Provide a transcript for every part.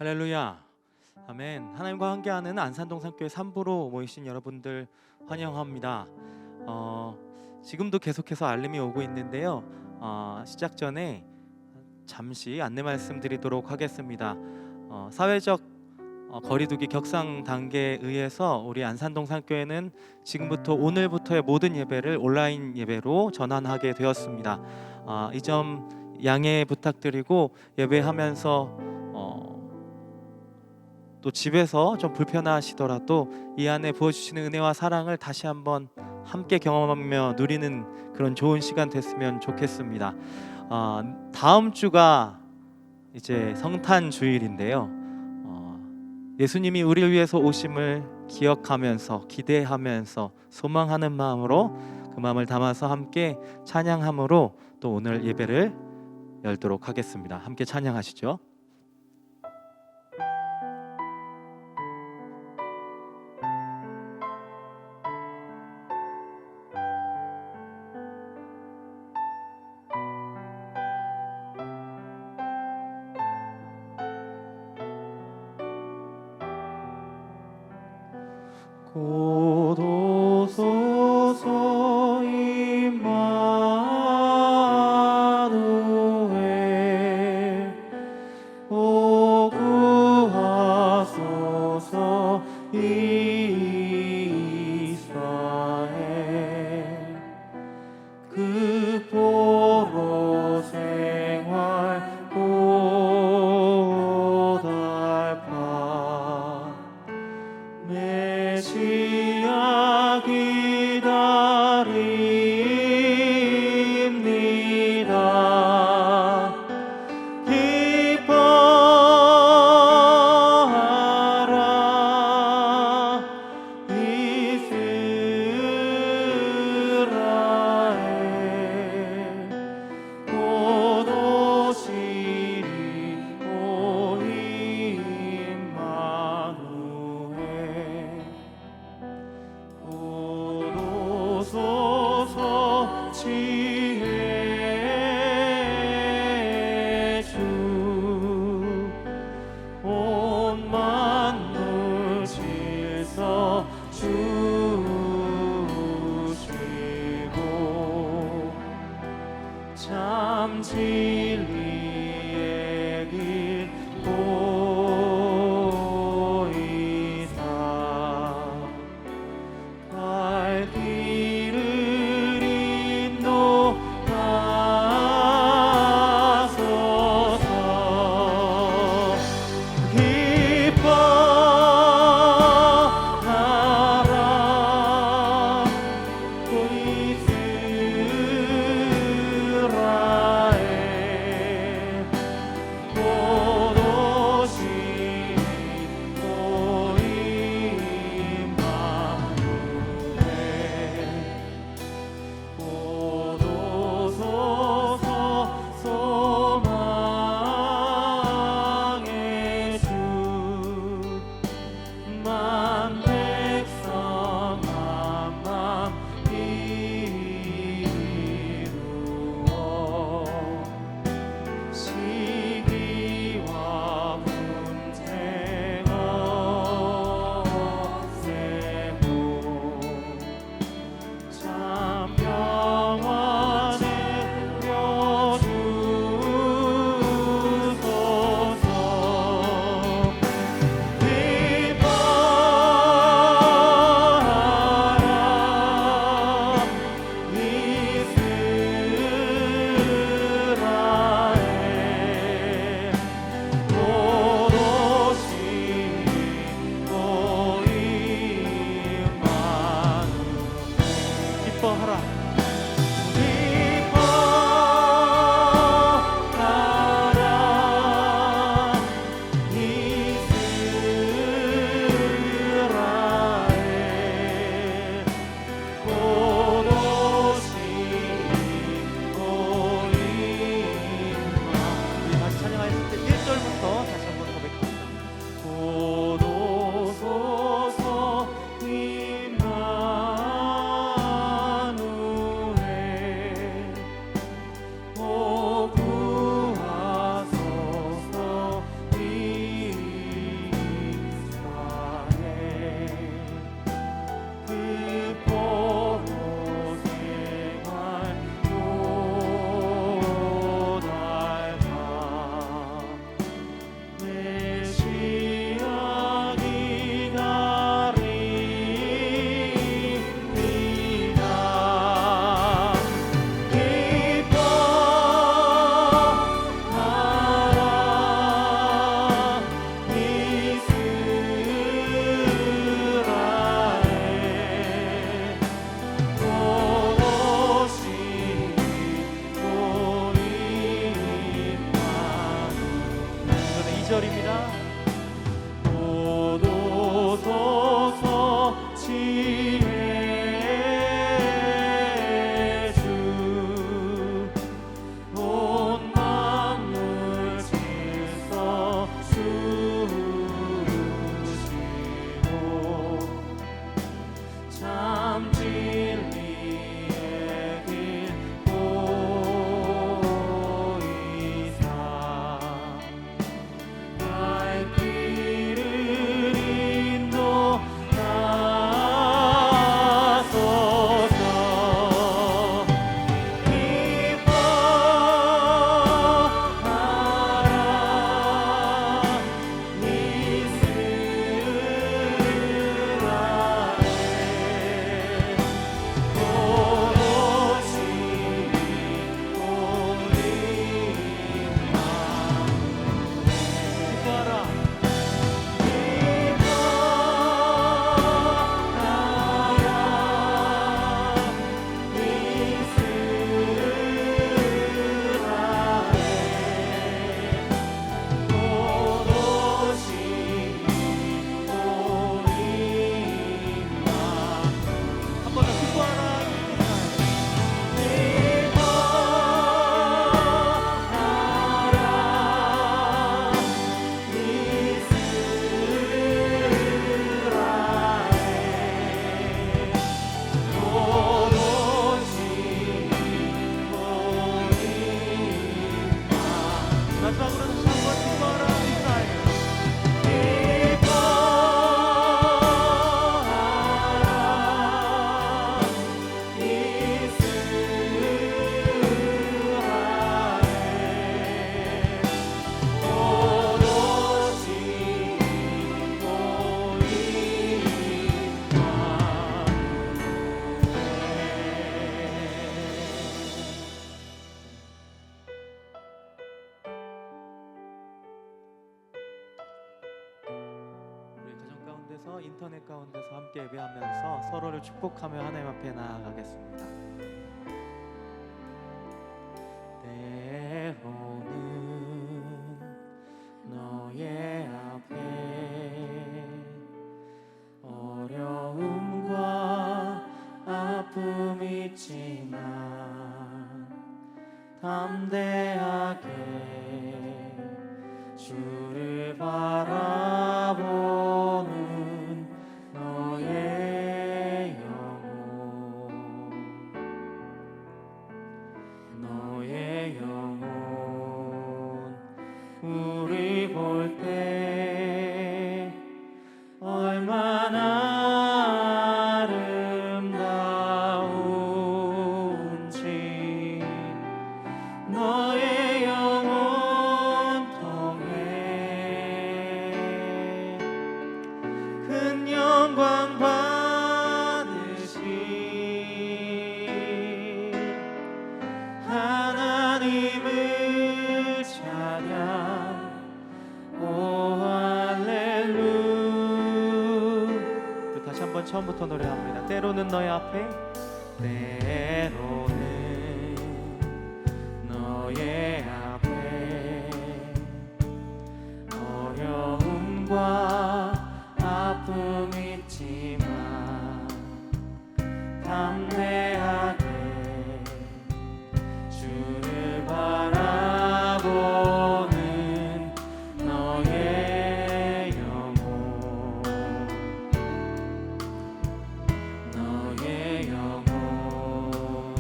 할렐루야, 아멘. 하나님과 함께하는 안산동산교회 3부로 모이신 여러분들 환영합니다. 지금도 계속해서 알림이 오고 있는데요. 시작 전에 잠시 안내 말씀드리도록 하겠습니다. 사회적 거리두기 격상 단계에 의해서 우리 안산동산교회는 지금부터 오늘부터의 모든 예배를 온라인 예배로 전환하게 되었습니다. 이 점 양해 부탁드리고 예배하면서 또 집에서 좀 불편하시더라도 이 안에 부어주시는 은혜와 사랑을 다시 한번 함께 경험하며 누리는 그런 좋은 시간 됐으면 좋겠습니다. 다음 주가 이제 성탄 주일인데요. 예수님이 우리를 위해서 오심을 기억하면서 기대하면서 소망하는 마음으로 그 마음을 담아서 함께 찬양함으로 또 오늘 예배를 열도록 하겠습니다. 함께 찬양하시죠. 곧 오소서 임마누엘 오 구하소서 이스라엘 그 보로 생활 고달파 메시아 기다립니다. 기뻐하라 인터넷 가운데서 함께 예배하면서 서로를 축복하며 하나님 앞에 나아가겠습니다. 때로는 너의 앞에 어려움과 아픔 있지만 담대하게 주를 바라보는 너의 영혼 우리 볼 때 얼마나 아름다운지 너의 영혼 통해 큰 영광 받으시 하나님을 찬양 오 할렐루야. 또 다시 한번 처음부터 노래합니다. 때로는 너의 앞에 때로는 너의 앞에 어려움과 아픔 있지만 담대하게 주를 바라보는 너의 영혼 너의 영혼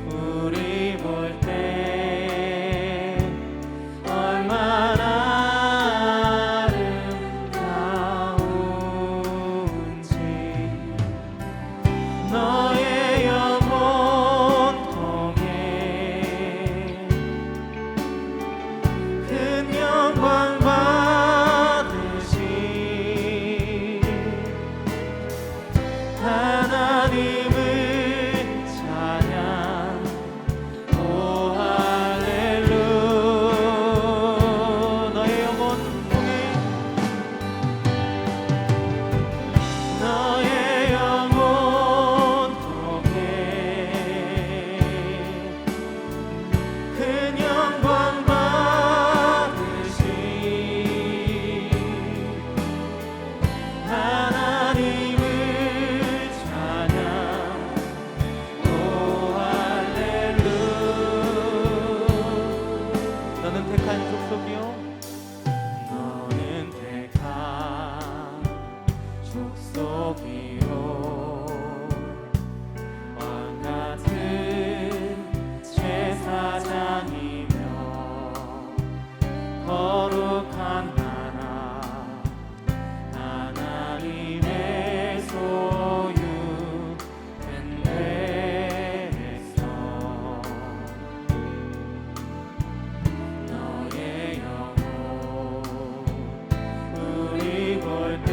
우리 볼 때 얼마나 아름다운지 너의 영혼 통해 큰 영광 받으시 하나님을 찬양 오 할렐루야. 너의 영혼 통해 너의 영혼 통해 큰 영광 받으시 하나님을 찬양 오 할렐루야. 너는 택한 족속이요 너는 택한 족속이요 왕같은 제사장이며 거룩한 나라 하나님의 소유된 데에서 너의 영혼 우리 볼 때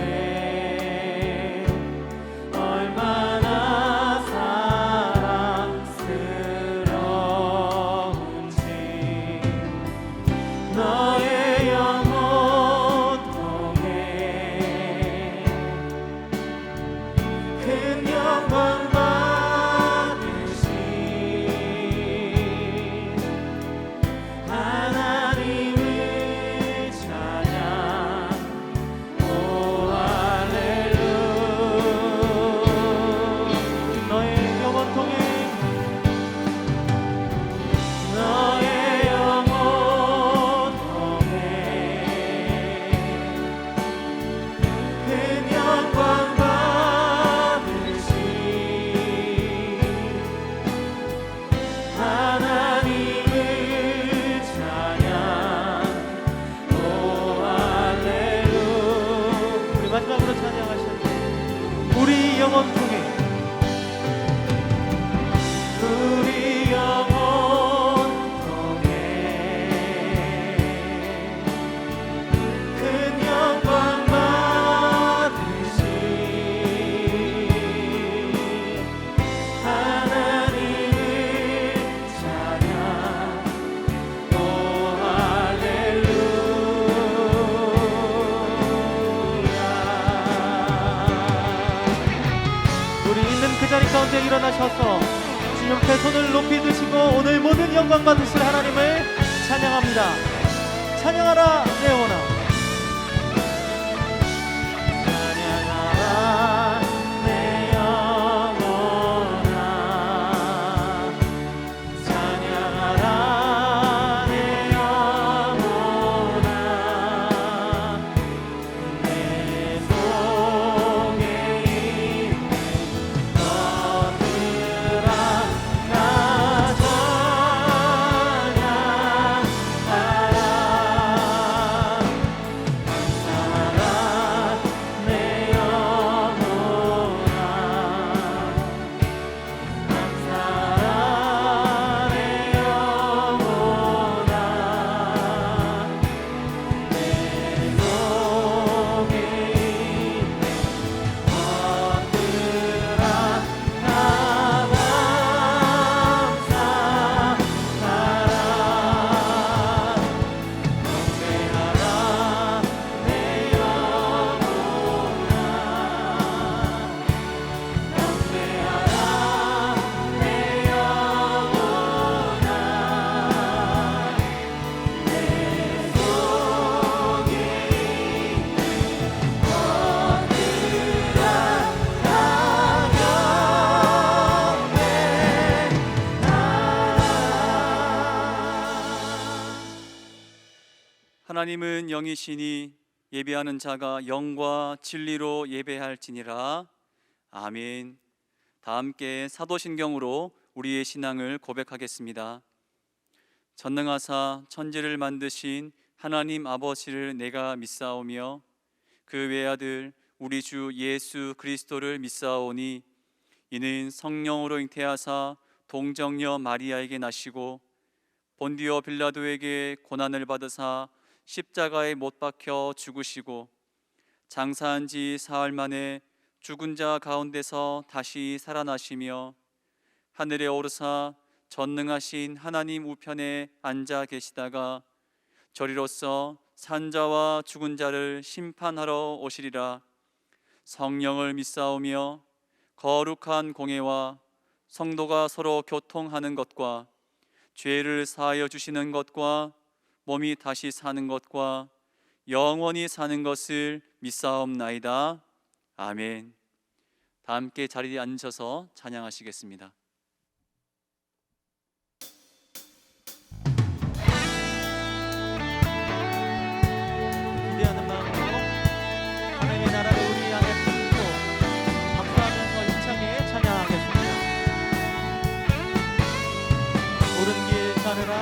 가운데 일어나셔서 주님께 손을 높이 드시고 오늘 모든 영광 받으실 하나님을 찬양합니다. 찬양하라 내 영혼아. 찬양하라 내 영혼아. 찬양하라 내 영혼아. 내 속에 있는 것들아 나 찬양하라. 하나님은 영이시니 예배하는 자가 영과 진리로 예배할지니라. 아멘. 다 함께 사도신경으로 우리의 신앙을 고백하겠습니다. 전능하사 천지를 만드신 하나님 아버지를 내가 믿사오며 그 외아들 우리 주 예수 그리스도를 믿사오니 이는 성령으로 잉태하사 동정녀 마리아에게 나시고 본디오 빌라도에게 고난을 받으사 십자가에 못 박혀 죽으시고 장사한 지 사흘 만에 죽은 자 가운데서 다시 살아나시며 하늘에 오르사 전능하신 하나님 우편에 앉아 계시다가 저리로서 산자와 죽은 자를 심판하러 오시리라. 성령을 믿사오며 거룩한 공회와 성도가 서로 교통하는 것과 죄를 사하여 주시는 것과 몸이 다시 사는 것과 영원히 사는 것을 믿사옵나이다. 아멘. 다 함께 자리에 앉으셔서 찬양하시겠습니다. 기대하는 마음으로 하나님의 나라를 우리 안에 품고 박수하면서 힘차게 찬양하겠습니다. 옳은 길 따르라,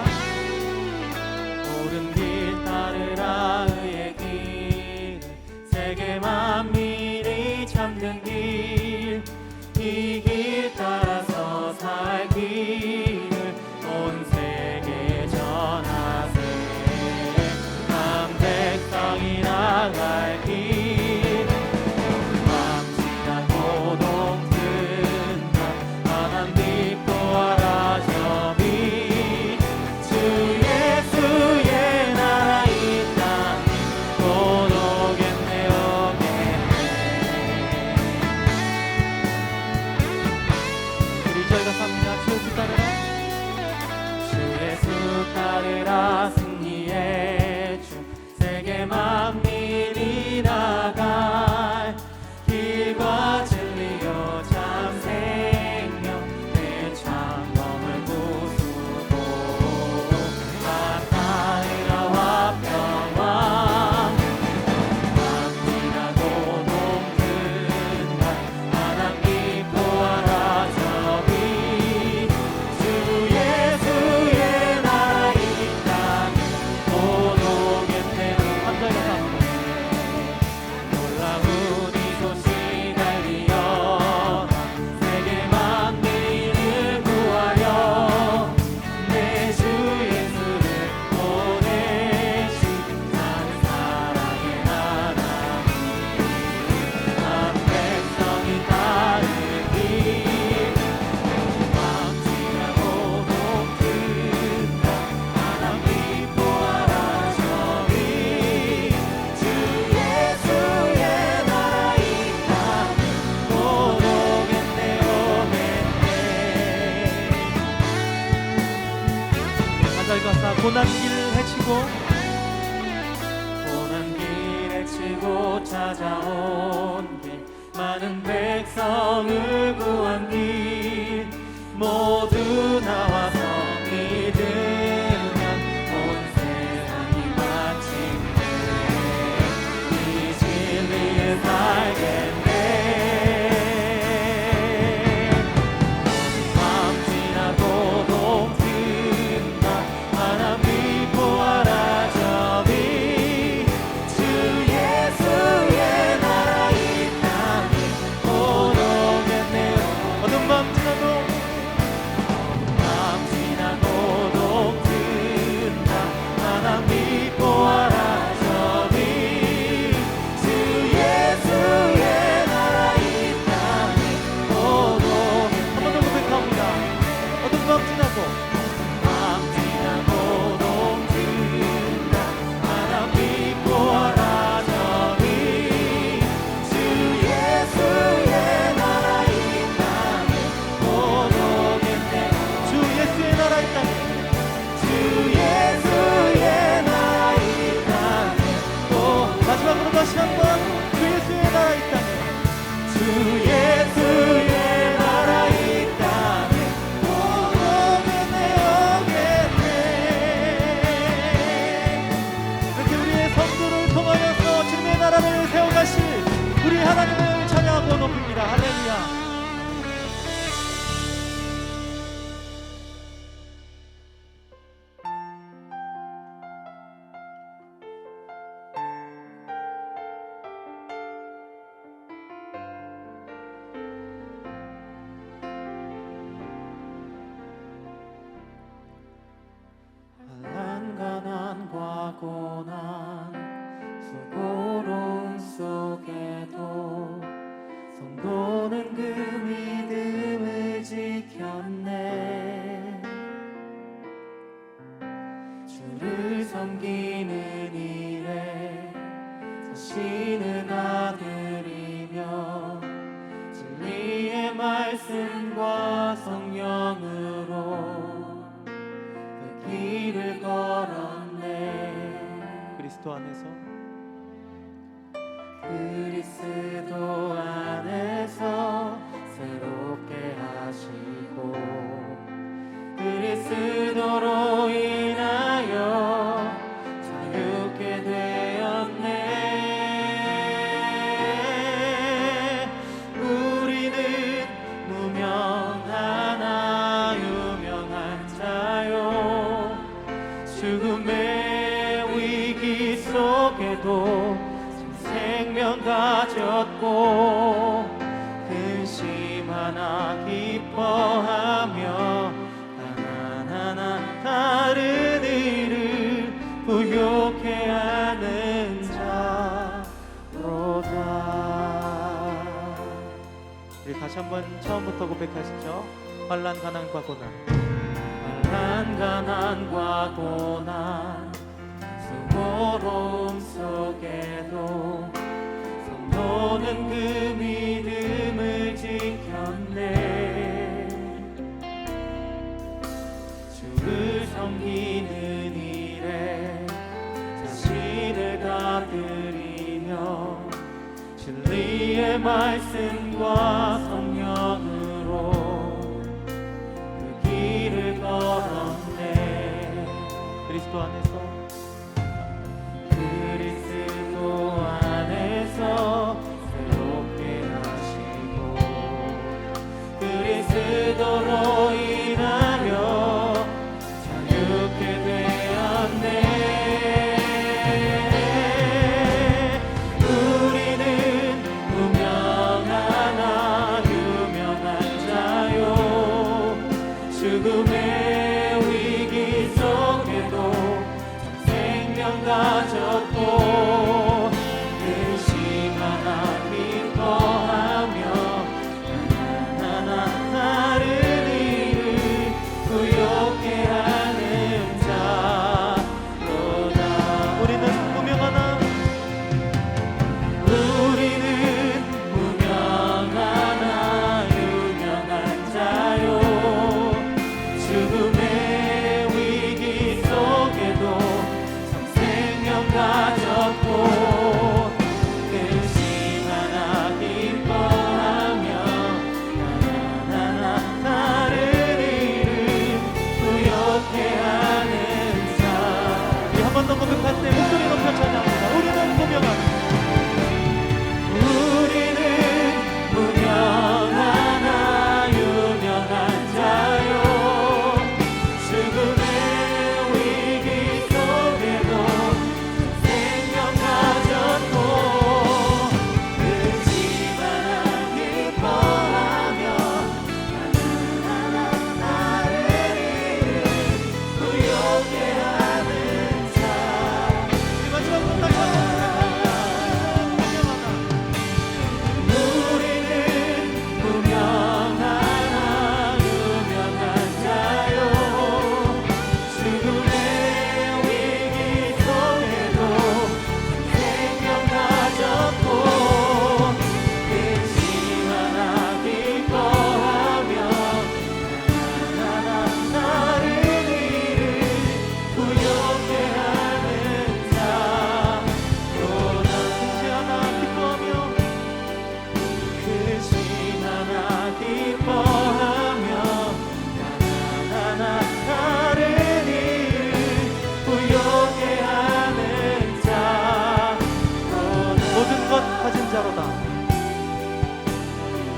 옳은 길 따르라. 의의 길, 세계 만민이 참는 길, 이 길 따라서 고난길을 헤치고 고난길 헤치고 찾아온 길 많은 백성을 구한 길 모두 나와서 믿으면 온 세상이 마침내 이 진리에 살겠네. 밤 지나고 동튼다 하나 믿고 알아 저기 주 예수의 나라 이 땅에 곧 오겠네요. 어둠 밤 지나도 밤 지나고 동튼다 하나 믿고 알아 저기 주 예수의 나라 이 땅에 곧 오겠네요. 한 번 더 고백합니다. 어둠 밤 지나고 밤 지나고 동튼다 하나 믿고 알아 저기 주 예수의 나라 이 땅에 곧 오겠네. 주 예수의 나라 이 땅에 주 예수의 나라 이 땅에 곧 마지막으로 다시 한번 주 예수의 나라 이 땅에 주 예수의 나라 이 땅에 곧 오겠네 오겠네. 이렇게 우리의 성도를 통하여서 주님의 나라를 세워가실 우리 하나님을 찬양하고 높입니다. 할렐루야. 환난 가난과 고난 수고로움 속에도 성도는 그 믿음을 지켰네. 주를 섬기는 일에 자신을 다드리며 진리의 말씀과 성령으로 길을 걸었네. 그리스도 안에서 그리스도 안에서 새롭게 하시고 그리스도로 인하여 자유케 되었네. 우리는 무명하나 유명한 자요 죽음의 위기 속에도 생명 가졌고 근심 하나 기뻐하며 하나하나 다른 일을 부욕해 하는 자로다. 우리 다시 한번 처음부터 고백하시죠. 환난 가난과 고난 환난 가난과 고난 수고로움 속에도 성도는 그 믿음을 지켰네. 주를 섬기는 일에 자신을 다드리며 진리의 말씀과 성령으로 그 길을 걸었네. 그리스도 안에서 그리스도 안에서 새롭게 하시고 그리스도로 인하여 자유케 되었네. 우리는 무명하나 유명한 자요 죽음의 위기 속에도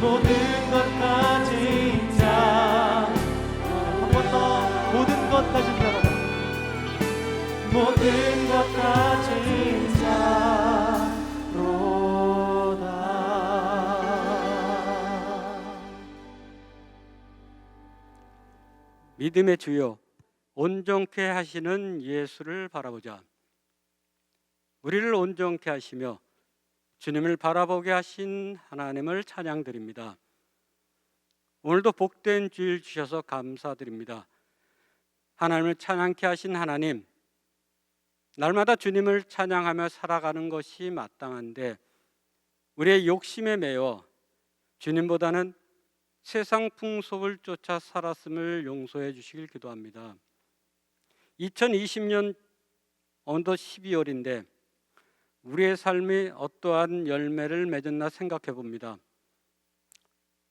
모든 것 가진 자. 한 번 더 모든 것 가진 자라다. 모든 것 가진 자로다. 믿음의 주요 온전케 하시는 예수를 바라보자. 우리를 온전케 하시며 주님을 바라보게 하신 하나님을 찬양드립니다. 오늘도 복된 주일 주셔서 감사드립니다. 하나님을 찬양케 하신 하나님, 날마다 주님을 찬양하며 살아가는 것이 마땅한데 우리의 욕심에 매여 주님보다는 세상 풍속을 쫓아 살았음을 용서해 주시길 기도합니다. 2020년 어느덧 12월인데 우리의 삶이 어떠한 열매를 맺었나 생각해 봅니다.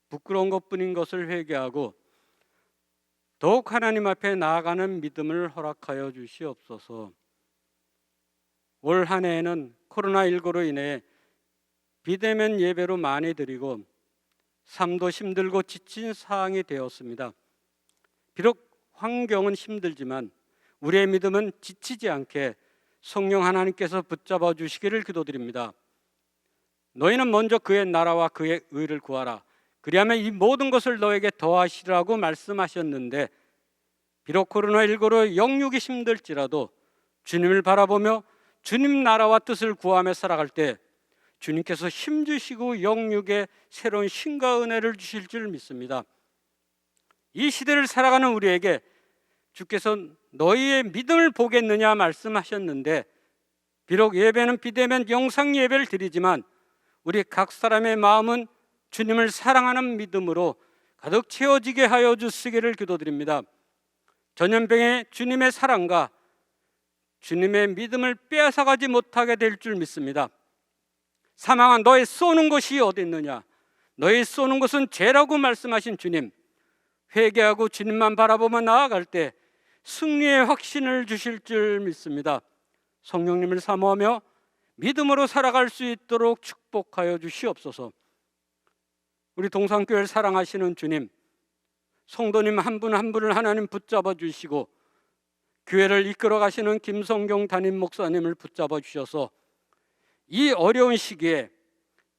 부끄러운 것뿐인 것을 회개하고 더욱 하나님 앞에 나아가는 믿음을 허락하여 주시옵소서. 올 한 해에는 코로나19로 인해 비대면 예배로 많이 드리고 삶도 힘들고 지친 상황이 되었습니다. 비록 환경은 힘들지만 우리의 믿음은 지치지 않게 성령 하나님께서 붙잡아 주시기를 기도드립니다. 너희는 먼저 그의 나라와 그의 의를 구하라. 그리하면 이 모든 것을 너에게 더하시라고 말씀하셨는데 비록 코로나19로 영육이 힘들지라도 주님을 바라보며 주님 나라와 뜻을 구하며 살아갈 때 주님께서 힘주시고 영육에 새로운 신과 은혜를 주실 줄 믿습니다. 이 시대를 살아가는 우리에게 주께서 너희의 믿음을 보겠느냐 말씀하셨는데 비록 예배는 비대면 영상 예배를 드리지만 우리 각 사람의 마음은 주님을 사랑하는 믿음으로 가득 채워지게 하여 주시기를 기도드립니다. 전염병의 주님의 사랑과 주님의 믿음을 빼앗아가지 못하게 될 줄 믿습니다. 사망아 너의 쏘는 것이 어디 있느냐? 너의 쏘는 것은 죄라고 말씀하신 주님, 회개하고 주님만 바라보며 나아갈 때 승리의 확신을 주실 줄 믿습니다. 성령님을 사모하며 믿음으로 살아갈 수 있도록 축복하여 주시옵소서. 우리 동산교회를 사랑하시는 주님, 성도님 한 분 한 분을 하나님 붙잡아 주시고 교회를 이끌어 가시는 김성경 담임 목사님을 붙잡아 주셔서 이 어려운 시기에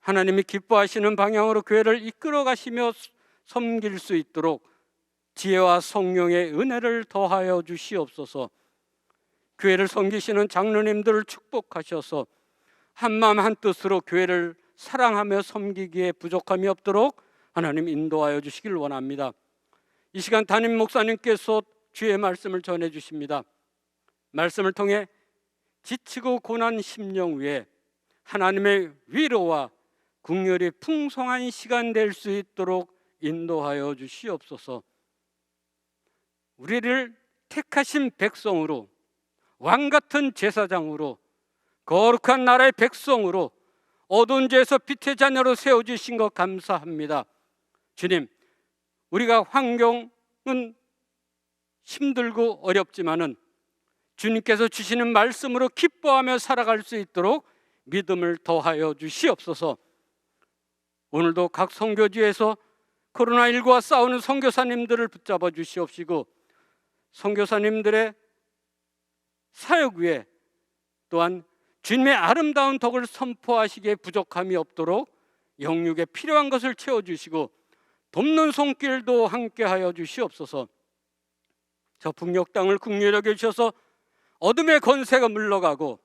하나님이 기뻐하시는 방향으로 교회를 이끌어 가시며 섬길 수 있도록 지혜와 성령의 은혜를 더하여 주시옵소서. 교회를 섬기시는 장로님들을 축복하셔서 한마음 한뜻으로 교회를 사랑하며 섬기기에 부족함이 없도록 하나님 인도하여 주시길 원합니다. 이 시간 담임 목사님께서 주의 말씀을 전해 주십니다. 말씀을 통해 지치고 고난 심령 위에 하나님의 위로와 긍휼이 풍성한 시간 될 수 있도록 인도하여 주시옵소서. 우리를 택하신 백성으로, 왕같은 제사장으로, 거룩한 나라의 백성으로, 어두운 죄에서 빛의 자녀로 세워주신 것 감사합니다. 주님, 우리가 환경은 힘들고 어렵지만은 주님께서 주시는 말씀으로 기뻐하며 살아갈 수 있도록 믿음을 더하여 주시옵소서. 오늘도 각 선교지에서 코로나19와 싸우는 선교사님들을 붙잡아 주시옵시고 선교사님들의 사역 위에 또한 주님의 아름다운 덕을 선포하시기에 부족함이 없도록 영육에 필요한 것을 채워주시고 돕는 손길도 함께하여 주시옵소서. 저 북녘 땅을 긍휼히 여겨주셔서 어둠의 권세가 물러가고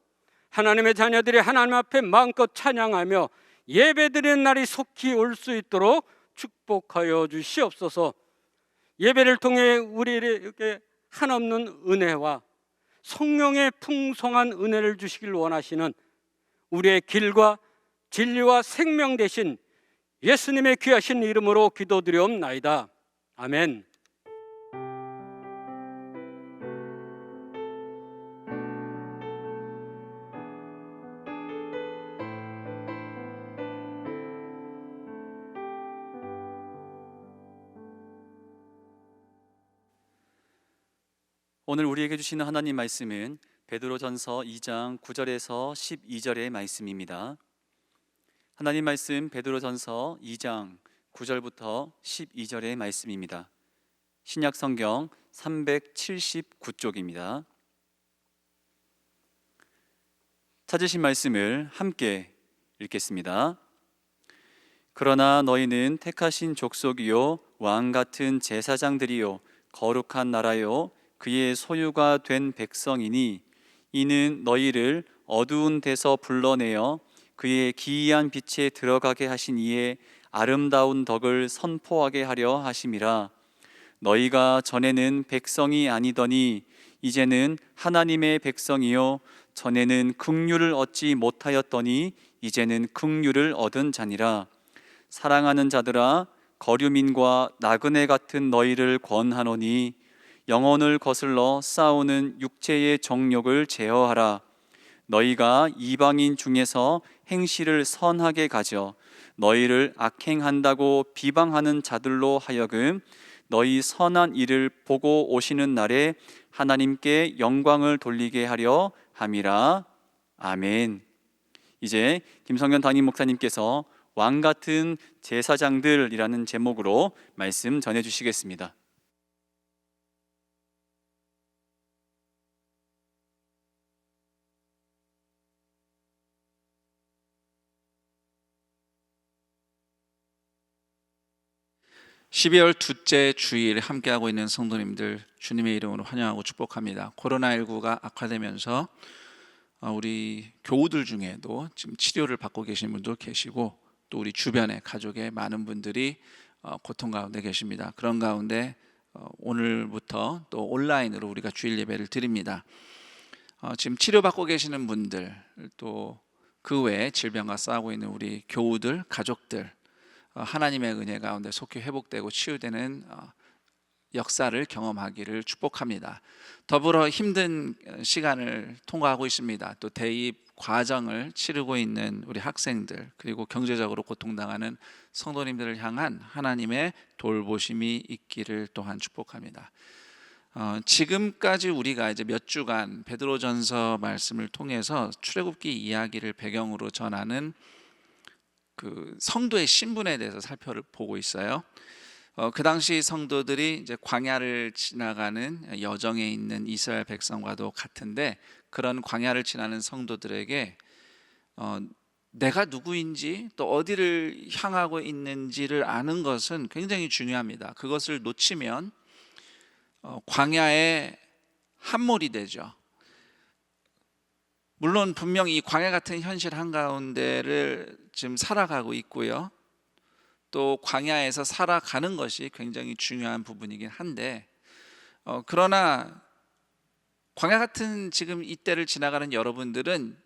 하나님의 자녀들이 하나님 앞에 마음껏 찬양하며 예배드리는 날이 속히 올 수 있도록 축복하여 주시옵소서. 예배를 통해 우리에게 한없는 은혜와 성령의 풍성한 은혜를 주시길 원하시는 우리의 길과 진리와 생명 되신 예수님의 귀하신 이름으로 기도드리옵나이다. 아멘. 오늘 우리에게 주시는 하나님 말씀은 베드로전서 2장 9절에서 12절의 말씀입니다. 하나님 말씀 베드로전서 2장 9절부터 12절의 말씀입니다. 신약 성경 379쪽입니다. 찾으신 말씀을 함께 읽겠습니다. 그러나 너희는 택하신 족속이요 왕 같은 제사장들이요 거룩한 나라요 그의 소유가 된 백성이니 이는 너희를 어두운 데서 불러내어 그의 기이한 빛에 들어가게 하신 이의 아름다운 덕을 선포하게 하려 하심이라. 너희가 전에는 백성이 아니더니 이제는 하나님의 백성이요 전에는 긍휼을 얻지 못하였더니 이제는 긍휼을 얻은 자니라. 사랑하는 자들아, 거류민과 나그네 같은 너희를 권하노니 영혼을 거슬러 싸우는 육체의 정욕을 제어하라. 너희가 이방인 중에서 행실을 선하게 가져 너희를 악행한다고 비방하는 자들로 하여금 너희 선한 일을 보고 오시는 날에 하나님께 영광을 돌리게 하려 함이라. 아멘. 이제 김성현 담임 목사님께서 왕 같은 제사장들이라는 제목으로 말씀 전해 주시겠습니다. (12월) 둘째 주일 함께하고 있는 성도님들 주님의 이름으로 환영하고 축복합니다. 코로나19가 악화되면서 우리 교우들 중에도 지금 치료를 받고 계신 분도 계시고 또 우리 주변에 가족의 많은 분들이 고통 가운데 계십니다. 그런 가운데 오늘부터 또 온라인으로 우리가 주일 예배를 드립니다. 지금 치료받고 계시는 분들 또 그 외에 질병과 싸우고 있는 우리 교우들, 가족들 하나님의 은혜 가운데 속히 회복되고 치유되는 역사를 경험하기를 축복합니다. 더불어 힘든 시간을 통과하고 있습니다. 또 대입 과정을 치르고 있는 우리 학생들 그리고 경제적으로 고통당하는 성도님들을 향한 하나님의 돌보심이 있기를 또한 축복합니다. 지금까지 우리가 이제 몇 주간 베드로전서 말씀을 통해서 출애굽기 이야기를 배경으로 전하는 그 성도의 신분에 대해서 살펴보고 있어요. 그 당시 성도들이 이제 광야를 지나가는 여정에 있는 이스라엘 백성과도 같은데 그런 광야를 지나는 성도들에게 내가 누구인지 또 어디를 향하고 있는지를 아는 것은 굉장히 중요합니다. 그것을 놓치면 광야의 함몰이 되죠. 물론 분명히 이 광야 같은 현실 한가운데를 지금 살아가고 있고요. 또 광야에서 살아가는 것이 굉장히 중요한 부분이긴 한데 그러나 광야 같은 지금 이때를 지나가는 여러분들은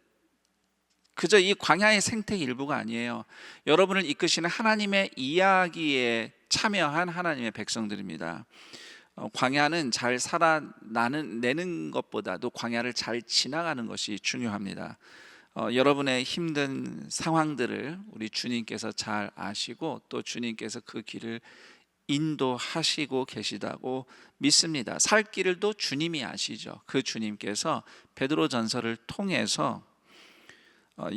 그저 이 광야의 생태의 일부가 아니에요. 여러분을 이끄시는 하나님의 이야기에 참여한 하나님의 백성들입니다. 광야는 잘 살아내는 것보다도 광야를 잘 지나가는 것이 중요합니다. 여러분의 힘든 상황들을 우리 주님께서 잘 아시고 또 주님께서 그 길을 인도하시고 계시다고 믿습니다. 살 길을도 주님이 아시죠. 그 주님께서 베드로전서를 통해서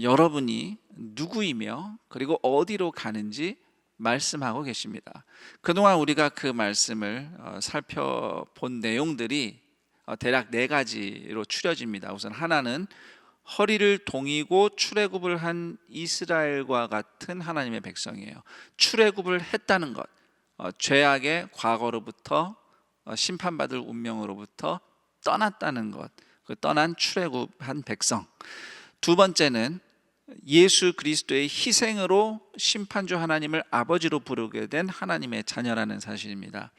여러분이 누구이며 그리고 어디로 가는지 말씀하고 계십니다. 그동안 우리가 그 말씀을 살펴본 내용들이 대략 4가지로 추려집니다. 우선 하나는 허리를 동이고 출애굽을 한 이스라엘과 같은 하나님의 백성이에요. 출애굽을 했다는 것, 죄악의 과거로부터 심판받을 운명으로부터 떠났다는 것, 그 떠난 출애굽한 백성. 두 번째는 예수 그리스도의 희생으로 심판주 하나님을 아버지로 부르게 된 하나님의 자녀라는 사실입니다.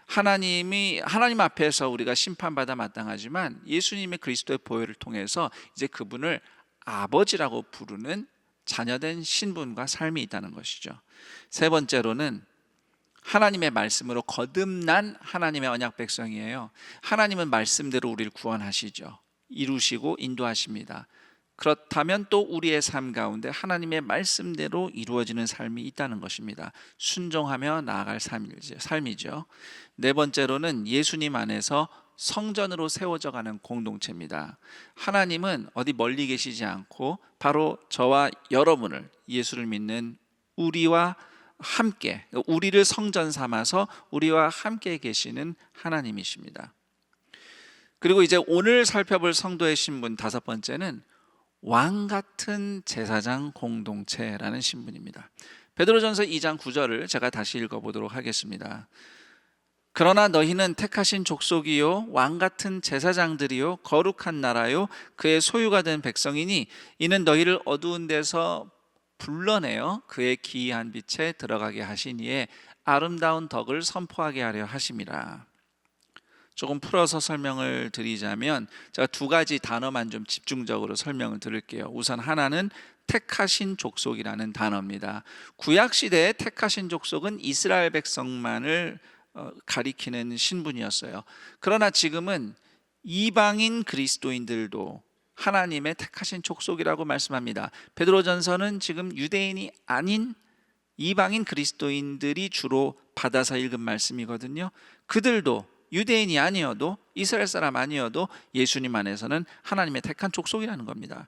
하나님 앞에서 우리가 심판받아 마땅하지만 예수님의 그리스도의 보혈을 통해서 이제 그분을 아버지라고 부르는 자녀된 신분과 삶이 있다는 것이죠. 세 번째로는 하나님의 말씀으로 거듭난 하나님의 언약 백성이에요. 하나님은 말씀대로 우리를 구원하시죠. 이루시고 인도하십니다. 그렇다면 또 우리의 삶 가운데 하나님의 말씀대로 이루어지는 삶이 있다는 것입니다. 순종하며 나아갈 삶이죠. 네 번째로는 예수님 안에서 성전으로 세워져 가는 공동체입니다. 하나님은 어디 멀리 계시지 않고 바로 저와 여러분을, 예수를 믿는 우리와 함께, 우리를 성전 삼아서 우리와 함께 계시는 하나님이십니다. 그리고 이제 오늘 살펴볼 성도의 신분 다섯 번째는 왕 같은 제사장 공동체라는 신분입니다. 베드로전서 2장 9절을 제가 다시 읽어보도록 하겠습니다. 그러나 너희는 택하신 족속이요 왕 같은 제사장들이요 거룩한 나라요 그의 소유가 된 백성이니 이는 너희를 어두운 데서 불러내어 그의 기이한 빛에 들어가게 하시니에 아름다운 덕을 선포하게 하려 하심이라. 조금 풀어서 설명을 드리자면 제가 두 가지 단어만 좀 집중적으로 설명을 드릴게요. 우선 하나는 택하신 족속이라는 단어입니다. 구약 시대에 택하신 족속은 이스라엘 백성만을 가리키는 신분이었어요. 그러나 지금은 이방인 그리스도인들도 하나님의 택하신 족속이라고 말씀합니다. 베드로전서는 지금 유대인이 아닌 이방인 그리스도인들이 주로 받아서 읽은 말씀이거든요. 그들도 유대인이 아니어도 이스라엘 사람 아니어도 예수님 안에서는 하나님의 택한 족속이라는 겁니다.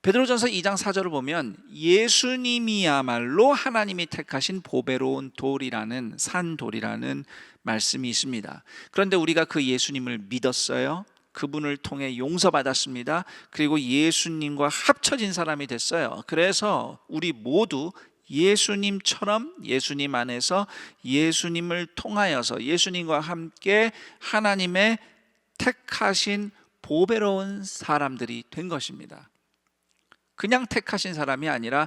베드로전서 2장 4절을 보면 예수님이야말로 하나님이 택하신 보배로운 돌이라는 산돌이라는 말씀이 있습니다. 그런데 우리가 그 예수님을 믿었어요. 그분을 통해 용서받았습니다. 그리고 예수님과 합쳐진 사람이 됐어요. 그래서 우리 모두 예수님처럼 예수님 안에서 예수님을 통하여서 예수님과 함께 하나님의 택하신 보배로운 사람들이 된 것입니다. 그냥 택하신 사람이 아니라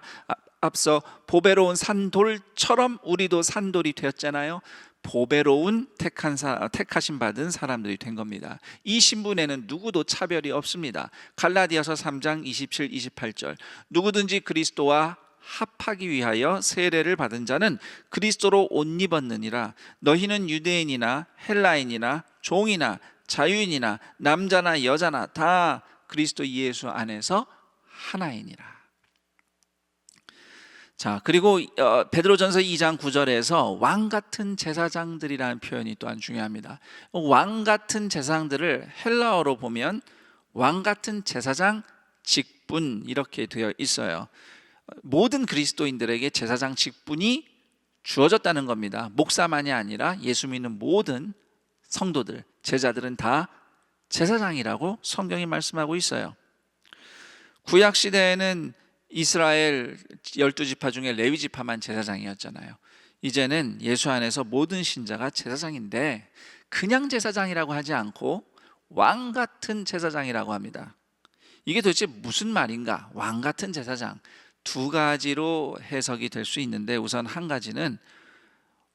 앞서 보배로운 산돌처럼 우리도 산돌이 되었잖아요. 보배로운 택하신 받은 사람들이 된 겁니다. 이 신분에는 누구도 차별이 없습니다. 갈라디아서 3장 27, 28절 누구든지 그리스도와 합하기 위하여 세례를 받은 자는 그리스도로 옷 입었느니라. 너희는 유대인이나 헬라인이나 종이나 자유인이나 남자나 여자나 다 그리스도 예수 안에서 하나이니라. 자, 그리고 베드로전서 2장 9절에서 왕 같은 제사장들이라는 표현이 또한 중요합니다. 왕 같은 제사장들을 헬라어로 보면 왕 같은 제사장 직분 이렇게 되어 있어요. 모든 그리스도인들에게 제사장 직분이 주어졌다는 겁니다. 목사만이 아니라 예수 믿는 모든 성도들, 제자들은 다 제사장이라고 성경이 말씀하고 있어요. 구약 시대에는 이스라엘 12지파 중에 레위 지파만 제사장이었잖아요. 이제는 예수 안에서 모든 신자가 제사장인데 그냥 제사장이라고 하지 않고 왕 같은 제사장이라고 합니다. 이게 도대체 무슨 말인가? 왕 같은 제사장. 두 가지로 해석이 될 수 있는데 우선 한 가지는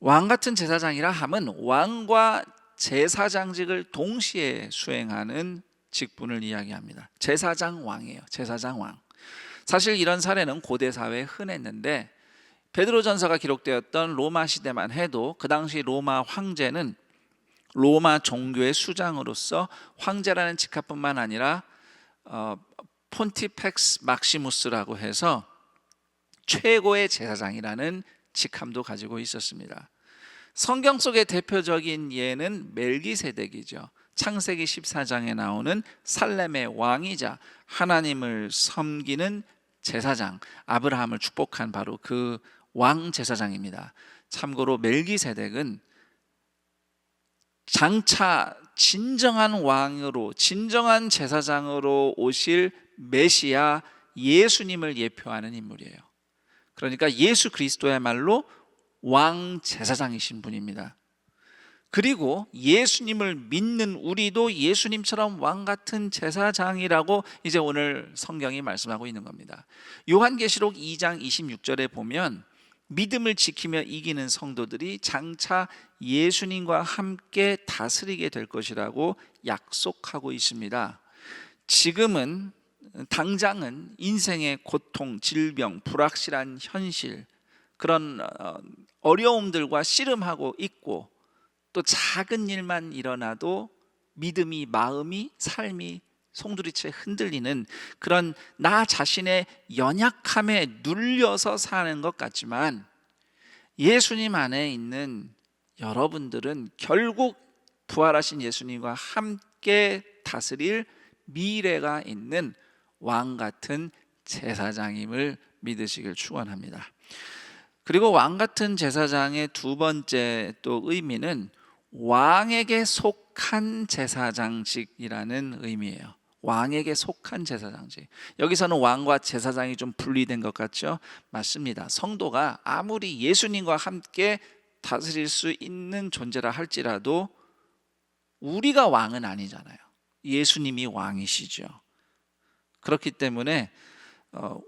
왕 같은 제사장이라 함은 왕과 제사장직을 동시에 수행하는 직분을 이야기합니다. 제사장 왕이에요. 제사장 왕. 사실 이런 사례는 고대 사회에 흔했는데 베드로전서가 기록되었던 로마 시대만 해도 그 당시 로마 황제는 로마 종교의 수장으로서 황제라는 직함뿐만 아니라 폰티펙스 막시무스라고 해서 최고의 제사장이라는 직함도 가지고 있었습니다. 성경 속의 대표적인 예는 멜기세덱이죠. 창세기 14장에 나오는 살렘의 왕이자 하나님을 섬기는 제사장, 아브라함을 축복한 바로 그 왕 제사장입니다. 참고로 멜기세덱은 장차 진정한 왕으로, 진정한 제사장으로 오실 메시아 예수님을 예표하는 인물이에요. 그러니까 예수 그리스도야말로 왕 제사장이신 분입니다. 그리고 예수님을 믿는 우리도 예수님처럼 왕 같은 제사장이라고 이제 오늘 성경이 말씀하고 있는 겁니다. 요한계시록 2장 26절에 보면 믿음을 지키며 이기는 성도들이 장차 예수님과 함께 다스리게 될 것이라고 약속하고 있습니다. 지금은 당장은 인생의 고통, 질병, 불확실한 현실, 그런 어려움들과 씨름하고 있고 또 작은 일만 일어나도 믿음이, 마음이, 삶이 송두리째 흔들리는 그런 나 자신의 연약함에 눌려서 사는 것 같지만 예수님 안에 있는 여러분들은 결국 부활하신 예수님과 함께 다스릴 미래가 있는 왕 같은 제사장임을 믿으시길 축원합니다. 그리고 왕 같은 제사장의 두 번째 또 의미는 왕에게 속한 제사장직이라는 의미예요. 왕에게 속한 제사장직. 여기서는 왕과 제사장이 좀 분리된 것 같죠? 맞습니다. 성도가 아무리 예수님과 함께 다스릴 수 있는 존재라 할지라도 우리가 왕은 아니잖아요. 예수님이 왕이시죠. 그렇기 때문에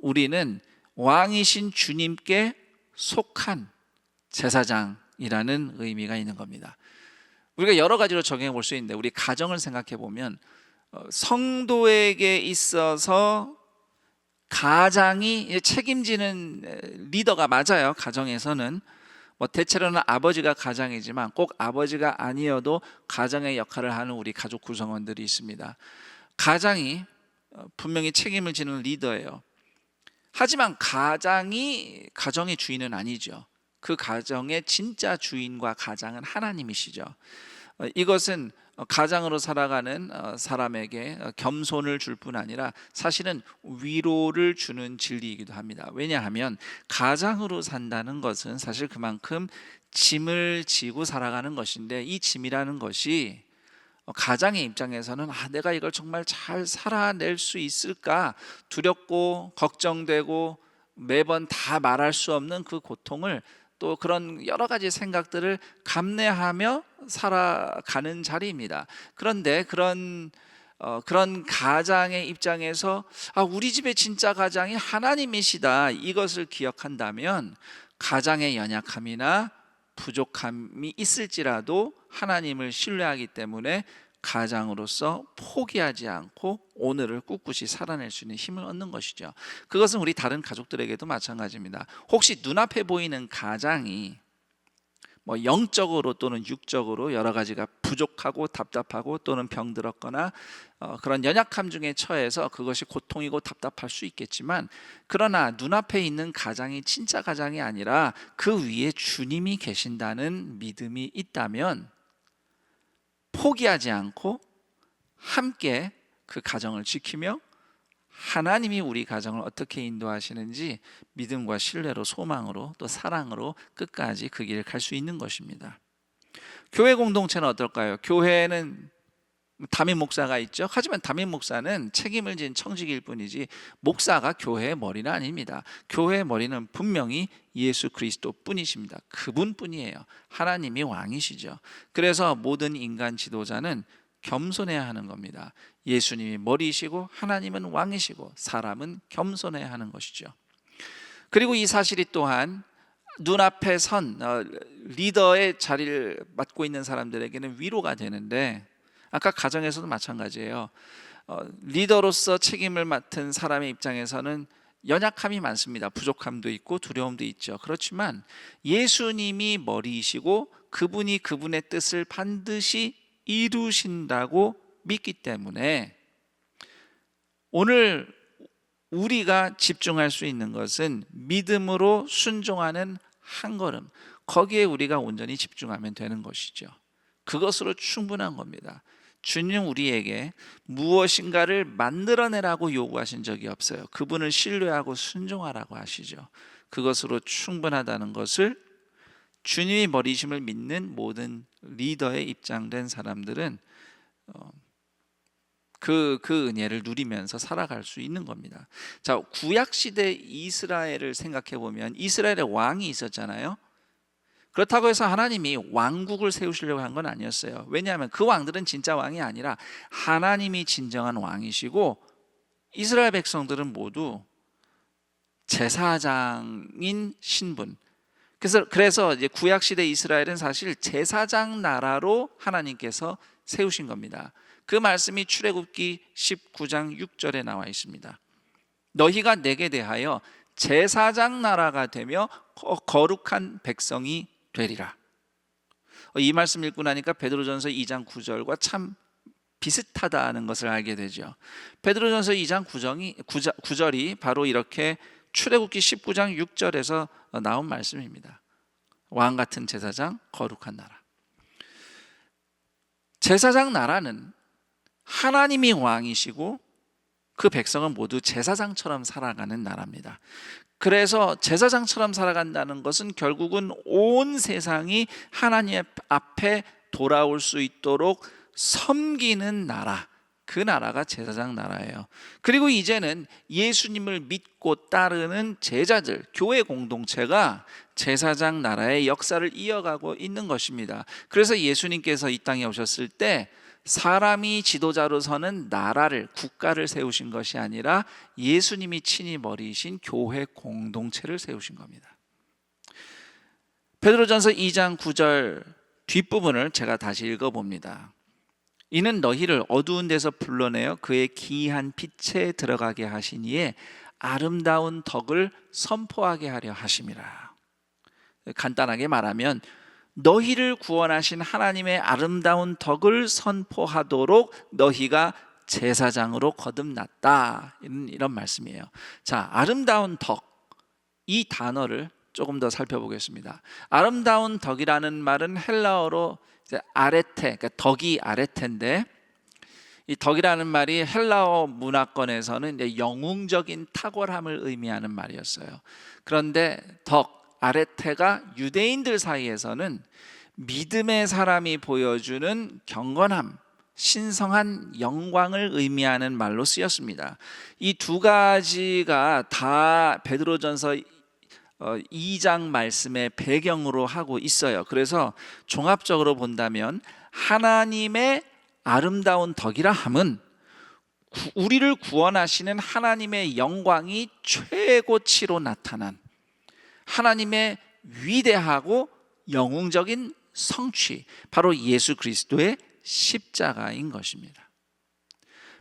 우리는 왕이신 주님께 속한 제사장이라는 의미가 있는 겁니다. 우리가 여러 가지로 적용해 볼 수 있는데, 우리 가정을 생각해 보면 성도에게 있어서 가장이 책임지는 리더가 맞아요. 가정에서는 대체로는 아버지가 가장이지만 꼭 아버지가 아니어도 가장의 역할을 하는 우리 가족 구성원들이 있습니다. 가장이 분명히 책임을 지는 리더예요. 하지만 가장이 가정의 주인은 아니죠. 그 가정의 진짜 주인과 가장은 하나님이시죠. 이것은 가장으로 살아가는 사람에게 겸손을 줄 뿐 아니라 사실은 위로를 주는 진리이기도 합니다. 왜냐하면 가장으로 산다는 것은 사실 그만큼 짐을 지고 살아가는 것인데, 이 짐이라는 것이 가장의 입장에서는 내가 이걸 정말 잘 살아낼 수 있을까 두렵고 걱정되고 매번 다 말할 수 없는 그 고통을, 또 그런 여러 가지 생각들을 감내하며 살아가는 자리입니다. 그런데 그런 가장의 입장에서 우리 집의 진짜 가장이 하나님이시다, 이것을 기억한다면 가장의 연약함이나 부족함이 있을지라도 하나님을 신뢰하기 때문에 가장으로서 포기하지 않고 오늘을 꿋꿋이 살아낼 수 있는 힘을 얻는 것이죠. 그것은 우리 다른 가족들에게도 마찬가지입니다. 혹시 눈앞에 보이는 가장이 영적으로 또는 육적으로 여러 가지가 부족하고 답답하고 또는 병들었거나 그런 연약함 중에 처해서 그것이 고통이고 답답할 수 있겠지만, 그러나 눈앞에 있는 가장이 진짜 가장이 아니라 그 위에 주님이 계신다는 믿음이 있다면 포기하지 않고 함께 그 가정을 지키며 하나님이 우리 가정을 어떻게 인도하시는지 믿음과 신뢰로, 소망으로, 또 사랑으로 끝까지 그 길을 갈 수 있는 것입니다. 교회 공동체는 어떨까요? 교회는 담임 목사가 있죠. 하지만 담임 목사는 책임을 진 청직일 뿐이지 목사가 교회의 머리는 아닙니다. 교회의 머리는 분명히 예수 그리스도 뿐이십니다. 그분뿐이에요. 하나님이 왕이시죠. 그래서 모든 인간 지도자는 겸손해야 하는 겁니다. 예수님이 머리이시고 하나님은 왕이시고 사람은 겸손해야 하는 것이죠. 그리고 이 사실이 또한 눈앞에 선 리더의 자리를 맡고 있는 사람들에게는 위로가 되는데, 아까 가정에서도 마찬가지예요. 리더로서 책임을 맡은 사람의 입장에서는 연약함이 많습니다. 부족함도 있고 두려움도 있죠. 그렇지만 예수님이 머리이시고 그분이 그분의 뜻을 반드시 이루신다고 믿기 때문에 오늘 우리가 집중할 수 있는 것은 믿음으로 순종하는 한 걸음, 거기에 우리가 온전히 집중하면 되는 것이죠. 그것으로 충분한 겁니다. 주님 우리에게 무엇인가를 만들어내라고 요구하신 적이 없어요. 그분을 신뢰하고 순종하라고 하시죠. 그것으로 충분하다는 것을 주님이 머리심을 믿는 모든 리더에 입장된 사람들은 그 은혜를 누리면서 살아갈 수 있는 겁니다. 자, 구약시대 이스라엘을 생각해 보면 이스라엘에 왕이 있었잖아요. 그렇다고 해서 하나님이 왕국을 세우시려고 한 건 아니었어요. 왜냐하면 그 왕들은 진짜 왕이 아니라 하나님이 진정한 왕이시고, 이스라엘 백성들은 모두 제사장인 신분. 그래서 이제 구약 시대 이스라엘은 사실 제사장 나라로 하나님께서 세우신 겁니다. 그 말씀이 출애굽기 19장 6절에 나와 있습니다. 너희가 내게 대하여 제사장 나라가 되며 거룩한 백성이 되리라. 이 말씀 읽고 나니까 베드로전서 2장 9절과 참 비슷하다는 것을 알게 되죠. 베드로전서 2장 9절이 바로 이렇게 출애굽기 19장 6절에서 나온 말씀입니다. 왕 같은 제사장, 거룩한 나라. 제사장 나라는 하나님이 왕이시고 그 백성은 모두 제사장처럼 살아가는 나라입니다. 그래서 제사장처럼 살아간다는 것은 결국은 온 세상이 하나님 앞에 돌아올 수 있도록 섬기는 나라, 그 나라가 제사장 나라예요. 그리고 이제는 예수님을 믿고 따르는 제자들, 교회 공동체가 제사장 나라의 역사를 이어가고 있는 것입니다. 그래서 예수님께서 이 땅에 오셨을 때 사람이 지도자로 서는 나라를, 국가를 세우신 것이 아니라 예수님이 친히 머리이신 교회 공동체를 세우신 겁니다. 베드로전서 2장 9절 뒷부분을 제가 다시 읽어봅니다. 이는 너희를 어두운 데서 불러내어 그의 기이한 빛에 들어가게 하시니에 아름다운 덕을 선포하게 하려 하심이라. 간단하게 말하면 너희를 구원하신 하나님의 아름다운 덕을 선포하도록 너희가 제사장으로 거듭났다, 이런 말씀이에요. 자, 아름다운 덕, 이 단어를 조금 더 살펴보겠습니다. 아름다운 덕이라는 말은 헬라어로 아레테, 그러니까 덕이 아레테인데, 이 덕이라는 말이 헬라어 문화권에서는 이제 영웅적인 탁월함을 의미하는 말이었어요. 그런데 덕, 아레테가 유대인들 사이에서는 믿음의 사람이 보여주는 경건함, 신성한 영광을 의미하는 말로 쓰였습니다. 이 두 가지가 다 베드로전서 2장 말씀의 배경으로 하고 있어요. 그래서 종합적으로 본다면 하나님의 아름다운 덕이라 함은 우리를 구원하시는 하나님의 영광이 최고치로 나타난 하나님의 위대하고 영웅적인 성취, 바로 예수 그리스도의 십자가인 것입니다.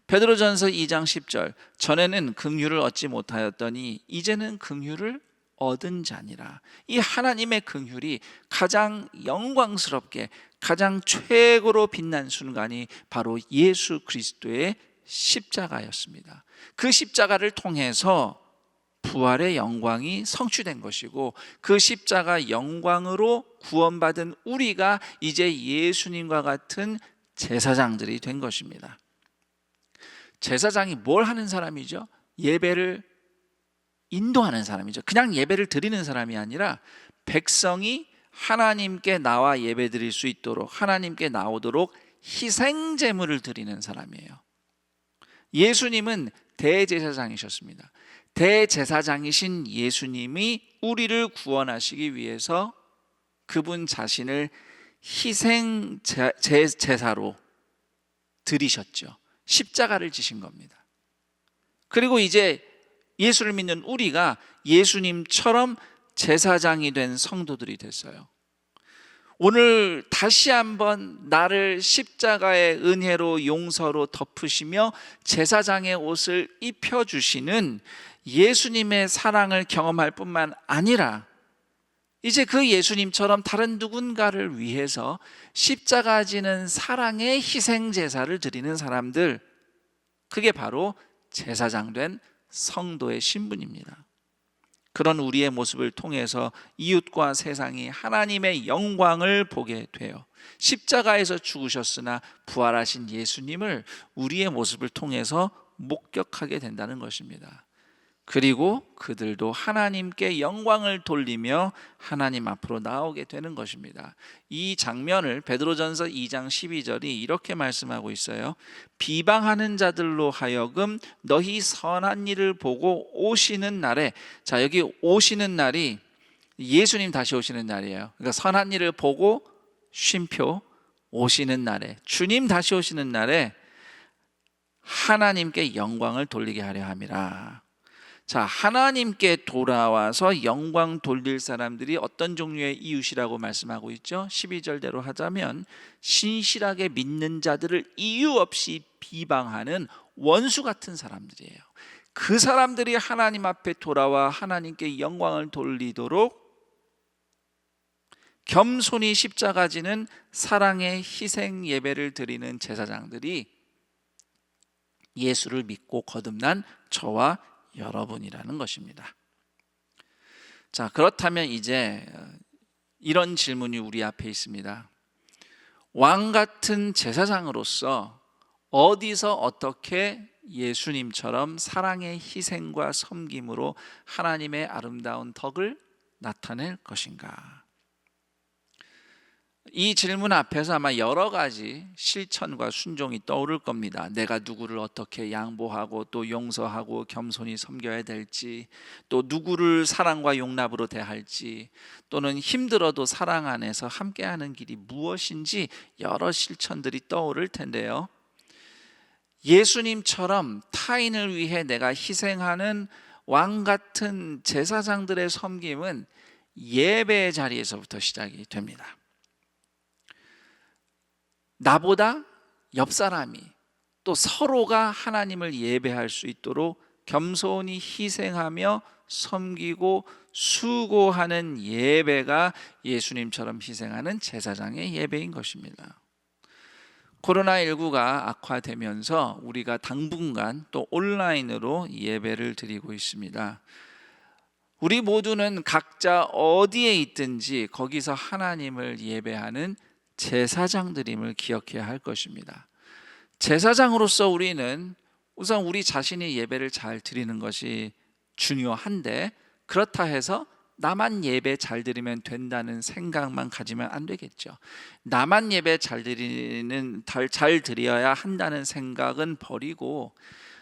베드로전서 2장 10절, 전에는 긍휼을 얻지 못하였더니 이제는 긍휼을 얻은 자니라. 이 하나님의 긍휼이 가장 영광스럽게, 가장 최고로 빛난 순간이 바로 예수 그리스도의 십자가였습니다. 그 십자가를 통해서 부활의 영광이 성취된 것이고, 그 십자가 영광으로 구원받은 우리가 이제 예수님과 같은 제사장들이 된 것입니다. 제사장이 뭘 하는 사람이죠? 예배를 인도하는 사람이죠. 그냥 예배를 드리는 사람이 아니라 백성이 하나님께 나와 예배 드릴 수 있도록, 하나님께 나오도록 희생 제물을 드리는 사람이에요. 예수님은 대제사장이셨습니다. 대제사장이신 예수님이 우리를 구원하시기 위해서 그분 자신을 희생 제사로 드리셨죠. 십자가를 지신 겁니다. 그리고 이제 예수를 믿는 우리가 예수님처럼 제사장이 된 성도들이 됐어요. 오늘 다시 한번 나를 십자가의 은혜로 용서로 덮으시며 제사장의 옷을 입혀주시는 예수님의 사랑을 경험할 뿐만 아니라 이제 그 예수님처럼 다른 누군가를 위해서 십자가 지는 사랑의 희생 제사를 드리는 사람들, 그게 바로 제사장 된 성도의 신분입니다. 그런 우리의 모습을 통해서 이웃과 세상이 하나님의 영광을 보게 돼요. 십자가에서 죽으셨으나 부활하신 예수님을 우리의 모습을 통해서 목격하게 된다는 것입니다. 그리고 그들도 하나님께 영광을 돌리며 하나님 앞으로 나오게 되는 것입니다. 이 장면을 베드로전서 2장 12절이 이렇게 말씀하고 있어요. 비방하는 자들로 하여금 너희 선한 일을 보고 오시는 날에, 자, 여기 오시는 날이 예수님 다시 오시는 날이에요. 그러니까 선한 일을 보고 쉼표 오시는 날에, 주님 다시 오시는 날에 하나님께 영광을 돌리게 하려 함이라. 자, 하나님께 돌아와서 영광 돌릴 사람들이 어떤 종류의 이웃이라고 말씀하고 있죠? 12절대로 하자면 신실하게 믿는 자들을 이유 없이 비방하는 원수 같은 사람들이에요. 그 사람들이 하나님 앞에 돌아와 하나님께 영광을 돌리도록 겸손히 십자가 지는 사랑의 희생 예배를 드리는 제사장들이 예수를 믿고 거듭난 저와 여러분이라는 것입니다. 자, 그렇다면 이제 이런 질문이 우리 앞에 있습니다. 왕 같은 제사장으로서 어디서 어떻게 예수님처럼 사랑의 희생과 섬김으로 하나님의 아름다운 덕을 나타낼 것인가? 이 질문 앞에서 아마 여러 가지 실천과 순종이 떠오를 겁니다. 내가 누구를 어떻게 양보하고 또 용서하고 겸손히 섬겨야 될지, 또 누구를 사랑과 용납으로 대할지, 또는 힘들어도 사랑 안에서 함께하는 길이 무엇인지 여러 실천들이 떠오를 텐데요. 예수님처럼 타인을 위해 내가 희생하는 왕 같은 제사장들의 섬김은 예배의 자리에서부터 시작이 됩니다. 나보다 옆 사람이 또 서로가 하나님을 예배할 수 있도록 겸손히 희생하며 섬기고 수고하는 예배가 예수님처럼 희생하는 제사장의 예배인 것입니다. 코로나19가 악화되면서 우리가 당분간 또 온라인으로 예배를 드리고 있습니다. 우리 모두는 각자 어디에 있든지 거기서 하나님을 예배하는 제사장들임을 기억해야 할 것입니다. 제사장으로서 우리는 우선 우리 자신이 예배를 잘 드리는 것이 중요한데, 그렇다 해서 나만 예배 잘 드리면 된다는 생각만 가지면 안 되겠죠. 나만 예배 잘 드려야 한다는 생각은 버리고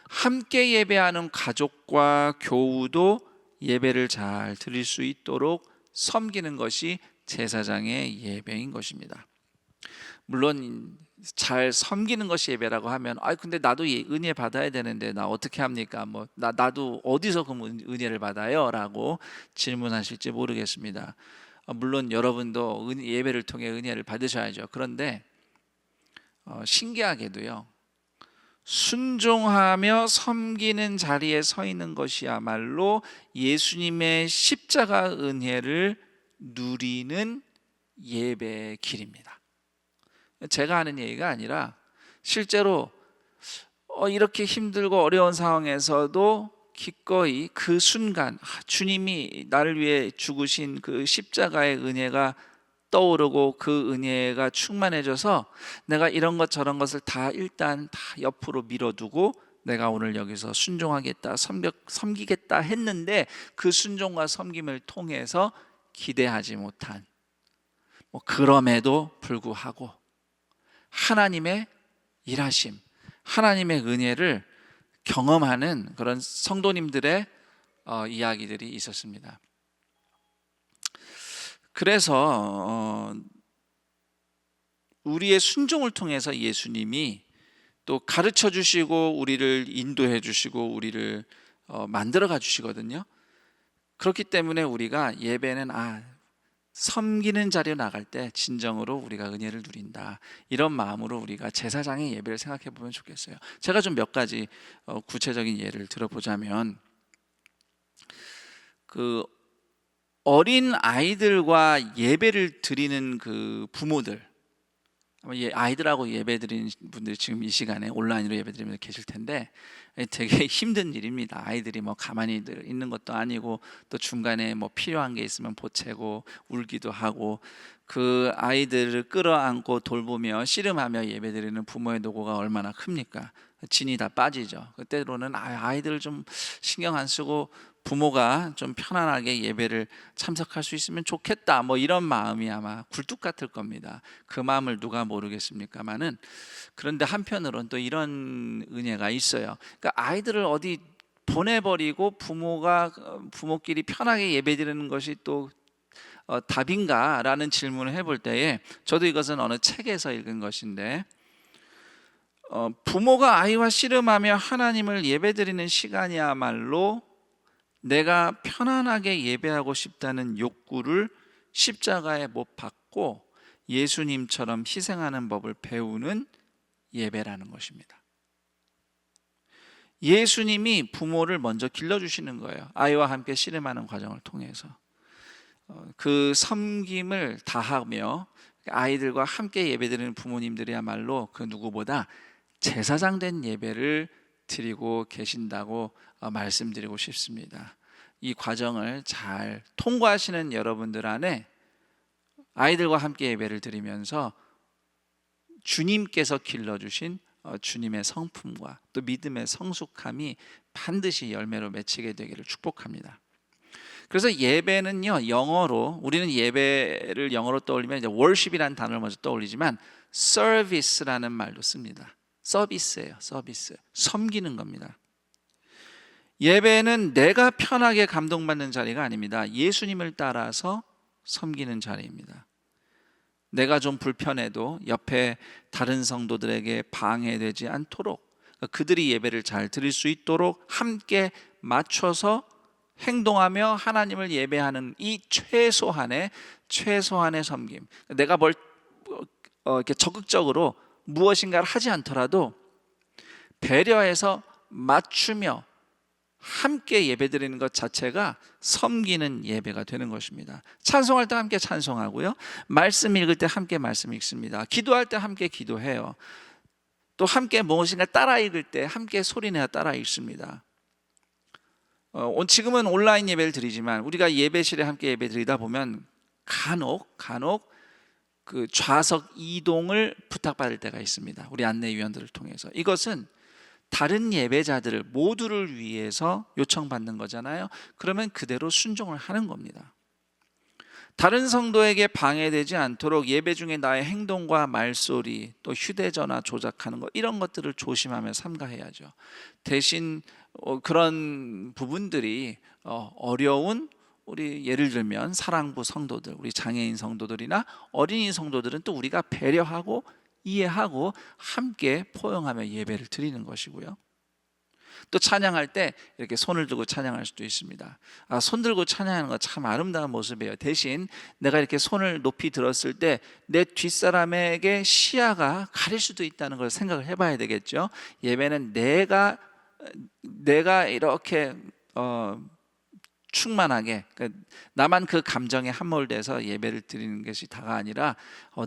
함께 예배하는 가족과 교우도 예배를 잘 드릴 수 있도록 섬기는 것이 제사장의 예배인 것입니다. 물론 잘 섬기는 것이 예배라고 하면 근데 나도 은혜 받아야 되는데 나 어떻게 합니까? 나도 어디서 그럼 은혜를 받아요? 라고 질문하실지 모르겠습니다. 물론 여러분도 예배를 통해 은혜를 받으셔야죠. 그런데 신기하게도요, 순종하며 섬기는 자리에 서 있는 것이야말로 예수님의 십자가 은혜를 누리는 예배의 길입니다. 제가 하는 얘기가 아니라 실제로 이렇게 힘들고 어려운 상황에서도 기꺼이 그 순간 주님이 나를 위해 죽으신 그 십자가의 은혜가 떠오르고 그 은혜가 충만해져서 내가 이런 것 저런 것을 일단 다 옆으로 밀어두고 내가 오늘 여기서 순종하겠다, 섬기겠다 했는데, 그 순종과 섬김을 통해서 기대하지 못한, 그럼에도 불구하고 하나님의 일하심, 하나님의 은혜를 경험하는 그런 성도님들의 이야기들이 있었습니다. 그래서 우리의 순종을 통해서 예수님이 또 가르쳐 주시고 우리를 인도해 주시고 우리를 만들어가 주시거든요. 그렇기 때문에 우리가 예배는 섬기는 자리로 나갈 때 진정으로 우리가 은혜를 누린다, 이런 마음으로 우리가 제사장의 예배를 생각해 보면 좋겠어요. 제가 좀 몇 가지 구체적인 예를 들어보자면, 그 어린 아이들과 예배를 드리는 그 부모들, 아이들하고 예배 드리는 분들이 지금 이 시간에 온라인으로 예배 드리는 분들 계실 텐데 되게 힘든 일입니다. 아이들이 가만히 있는 것도 아니고 또 중간에 필요한 게 있으면 보채고 울기도 하고, 그 아이들을 끌어안고 돌보며 씨름하며 예배 드리는 부모의 노고가 얼마나 큽니까? 진이 다 빠지죠. 때로는 아이들을 좀 신경 안 쓰고 부모가 좀 편안하게 예배를 참석할 수 있으면 좋겠다, 이런 마음이 아마 굴뚝 같을 겁니다. 그 마음을 누가 모르겠습니까만은, 그런데 한편으로는 또 이런 은혜가 있어요. 그러니까 아이들을 어디 보내버리고 부모끼리 편하게 예배드리는 것이 또 답인가라는 질문을 해볼 때에, 저도 이것은 어느 책에서 읽은 것인데, 부모가 아이와 씨름하며 하나님을 예배드리는 시간이야말로 내가 편안하게 예배하고 싶다는 욕구를 십자가에 못 박고 예수님처럼 희생하는 법을 배우는 예배라는 것입니다. 예수님이 부모를 먼저 길러주시는 거예요. 아이와 함께 씨름하는 과정을 통해서 그 섬김을 다하며 아이들과 함께 예배드리는 부모님들이야말로 그 누구보다 제사장된 예배를 드리고 계신다고 말씀드리고 싶습니다. 이 과정을 잘 통과하시는 여러분들 안에 아이들과 함께 예배를 드리면서 주님께서 길러주신 주님의 성품과 또 믿음의 성숙함이 반드시 열매로 맺히게 되기를 축복합니다. 그래서 예배는요, 영어로 우리는 예배를 영어로 떠올리면 이제 worship이라는 단어를 먼저 떠올리지만 service라는 말도 씁니다. 서비스예요. 서비스. 섬기는 겁니다. 예배는 내가 편하게 감동받는 자리가 아닙니다. 예수님을 따라서 섬기는 자리입니다. 내가 좀 불편해도 옆에 다른 성도들에게 방해되지 않도록, 그들이 예배를 잘 드릴 수 있도록 함께 맞춰서 행동하며 하나님을 예배하는 이 최소한의 섬김. 내가 이렇게 적극적으로 무엇인가를 하지 않더라도 배려해서 맞추며 함께 예배드리는 것 자체가 섬기는 예배가 되는 것입니다. 찬송할 때 함께 찬송하고요, 말씀 읽을 때 함께 말씀 읽습니다. 기도할 때 함께 기도해요. 또 함께 무엇인가 따라 읽을 때 함께 소리내어 따라 읽습니다. 지금은 온라인 예배를 드리지만 우리가 예배실에 함께 예배 드리다 보면 간혹 그 좌석 이동을 부탁받을 때가 있습니다. 우리 안내위원들을 통해서. 이것은 다른 예배자들을 모두를 위해서 요청받는 거잖아요. 그러면 그대로 순종을 하는 겁니다. 다른 성도에게 방해되지 않도록 예배 중에 나의 행동과 말소리, 또 휴대전화 조작하는 것, 이런 것들을 조심하며 삼가해야죠. 대신 그런 부분들이 어려운 우리 예를 들면 사랑부 성도들, 우리 장애인 성도들이나 어린이 성도들은 또 우리가 배려하고 이해하고 함께 포용하며 예배를 드리는 것이고요. 또 찬양할 때 이렇게 손을 들고 찬양할 수도 있습니다. 손 들고 찬양하는 거 참 아름다운 모습이에요. 대신 내가 이렇게 손을 높이 들었을 때 내 뒷사람에게 시야가 가릴 수도 있다는 걸 생각을 해봐야 되겠죠. 예배는 내가 이렇게 충만하게, 나만 그 감정에 함몰돼서 예배를 드리는 것이 다가 아니라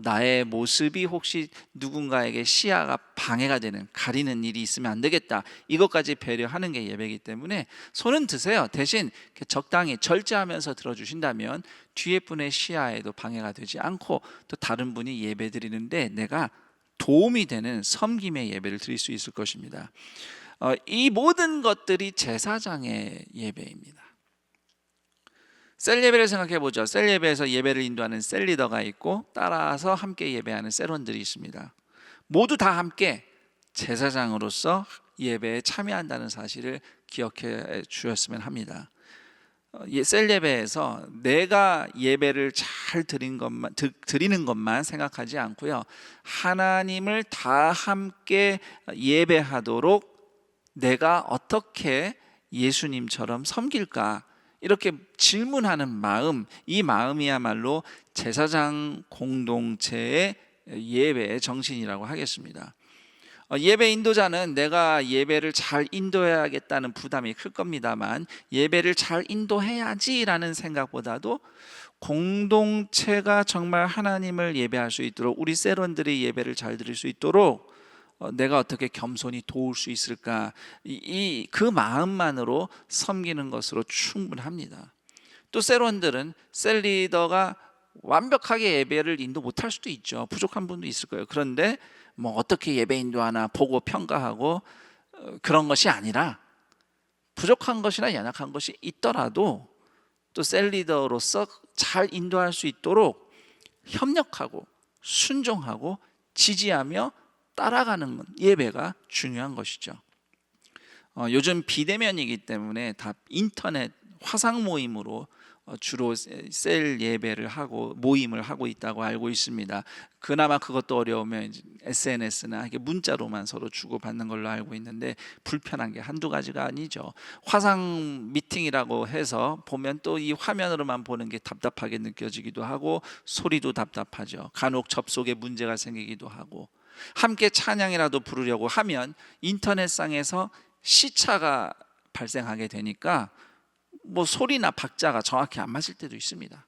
나의 모습이 혹시 누군가에게 시야가 방해가 되는, 가리는 일이 있으면 안 되겠다, 이것까지 배려하는 게 예배이기 때문에 손은 드세요. 대신 적당히 절제하면서 들어주신다면 뒤에 분의 시야에도 방해가 되지 않고 또 다른 분이 예배 드리는데 내가 도움이 되는 섬김의 예배를 드릴 수 있을 것입니다. 이 모든 것들이 제사장의 예배입니다. 셀 예배를 생각해 보죠. 셀 예배에서 예배를 인도하는 셀 리더가 있고 따라서 함께 예배하는 셀원들이 있습니다. 모두 다 함께 제사장으로서 예배에 참여한다는 사실을 기억해 주셨으면 합니다. 셀 예배에서 내가 예배를 잘 드리는 것만 생각하지 않고요, 하나님을 다 함께 예배하도록 내가 어떻게 예수님처럼 섬길까, 이렇게 질문하는 마음, 이 마음이야말로 제사장 공동체의 예배의 정신이라고 하겠습니다. 예배 인도자는 내가 예배를 잘 인도해야겠다는 부담이 클 겁니다만, 예배를 잘 인도해야지라는 생각보다도 공동체가 정말 하나님을 예배할 수 있도록, 우리 셀원들이 예배를 잘 드릴 수 있도록 내가 어떻게 겸손히 도울 수 있을까, 그 마음만으로 섬기는 것으로 충분합니다. 또 셀원들은 셀 리더가 완벽하게 예배를 인도 못할 수도 있죠. 부족한 분도 있을 거예요. 그런데 어떻게 예배 인도하나 보고 평가하고 그런 것이 아니라, 부족한 것이나 연약한 것이 있더라도 또 셀 리더로서 잘 인도할 수 있도록 협력하고 순종하고 지지하며 따라가는 예배가 중요한 것이죠. 요즘 비대면이기 때문에 다 인터넷 화상 모임으로 주로 셀 예배를 하고 모임을 하고 있다고 알고 있습니다. 그나마 그것도 어려우면 SNS나 문자로만 서로 주고받는 걸로 알고 있는데, 불편한 게 한두 가지가 아니죠. 화상 미팅이라고 해서 보면 또 이 화면으로만 보는 게 답답하게 느껴지기도 하고, 소리도 답답하죠. 간혹 접속에 문제가 생기기도 하고, 함께 찬양이라도 부르려고 하면 인터넷상에서 시차가 발생하게 되니까 소리나 박자가 정확히 안 맞을 때도 있습니다.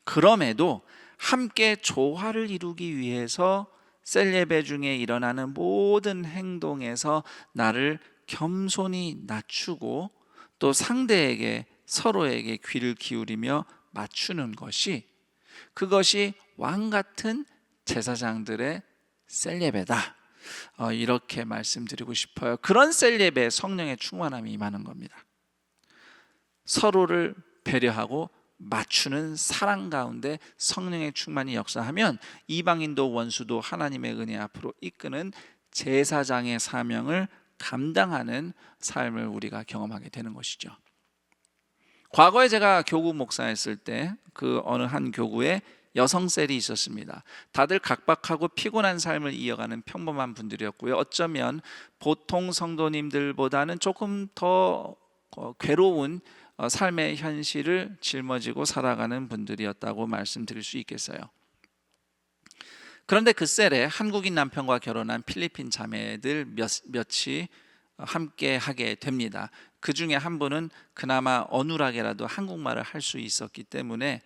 그럼에도 함께 조화를 이루기 위해서 셀 예배 중에 일어나는 모든 행동에서 나를 겸손히 낮추고 또 상대에게, 서로에게 귀를 기울이며 맞추는 것이, 그것이 왕 같은 제사장들의 셀 예배다. 이렇게 말씀드리고 싶어요. 그런 셀 예배에 성령의 충만함이 임하는 겁니다. 서로를 배려하고 맞추는 사랑 가운데 성령의 충만이 역사하면 이방인도 원수도 하나님의 은혜 앞으로 이끄는 제사장의 사명을 감당하는 삶을 우리가 경험하게 되는 것이죠. 과거에 제가 교구 목사였을 때 그 어느 한 교구에 여성 셀이 있었습니다. 다들 각박하고 피곤한 삶을 이어가는 평범한 분들이었고요. 어쩌면 보통 성도님들보다는 조금 더 괴로운 삶의 현실을 짊어지고 살아가는 분들이었다고 말씀드릴 수 있겠어요. 그런데 그 셀에 한국인 남편과 결혼한 필리핀 자매들 몇이 함께 하게 됩니다. 그 중에 한 분은 그나마 어눌하게라도 한국말을 할 수 있었기 때문에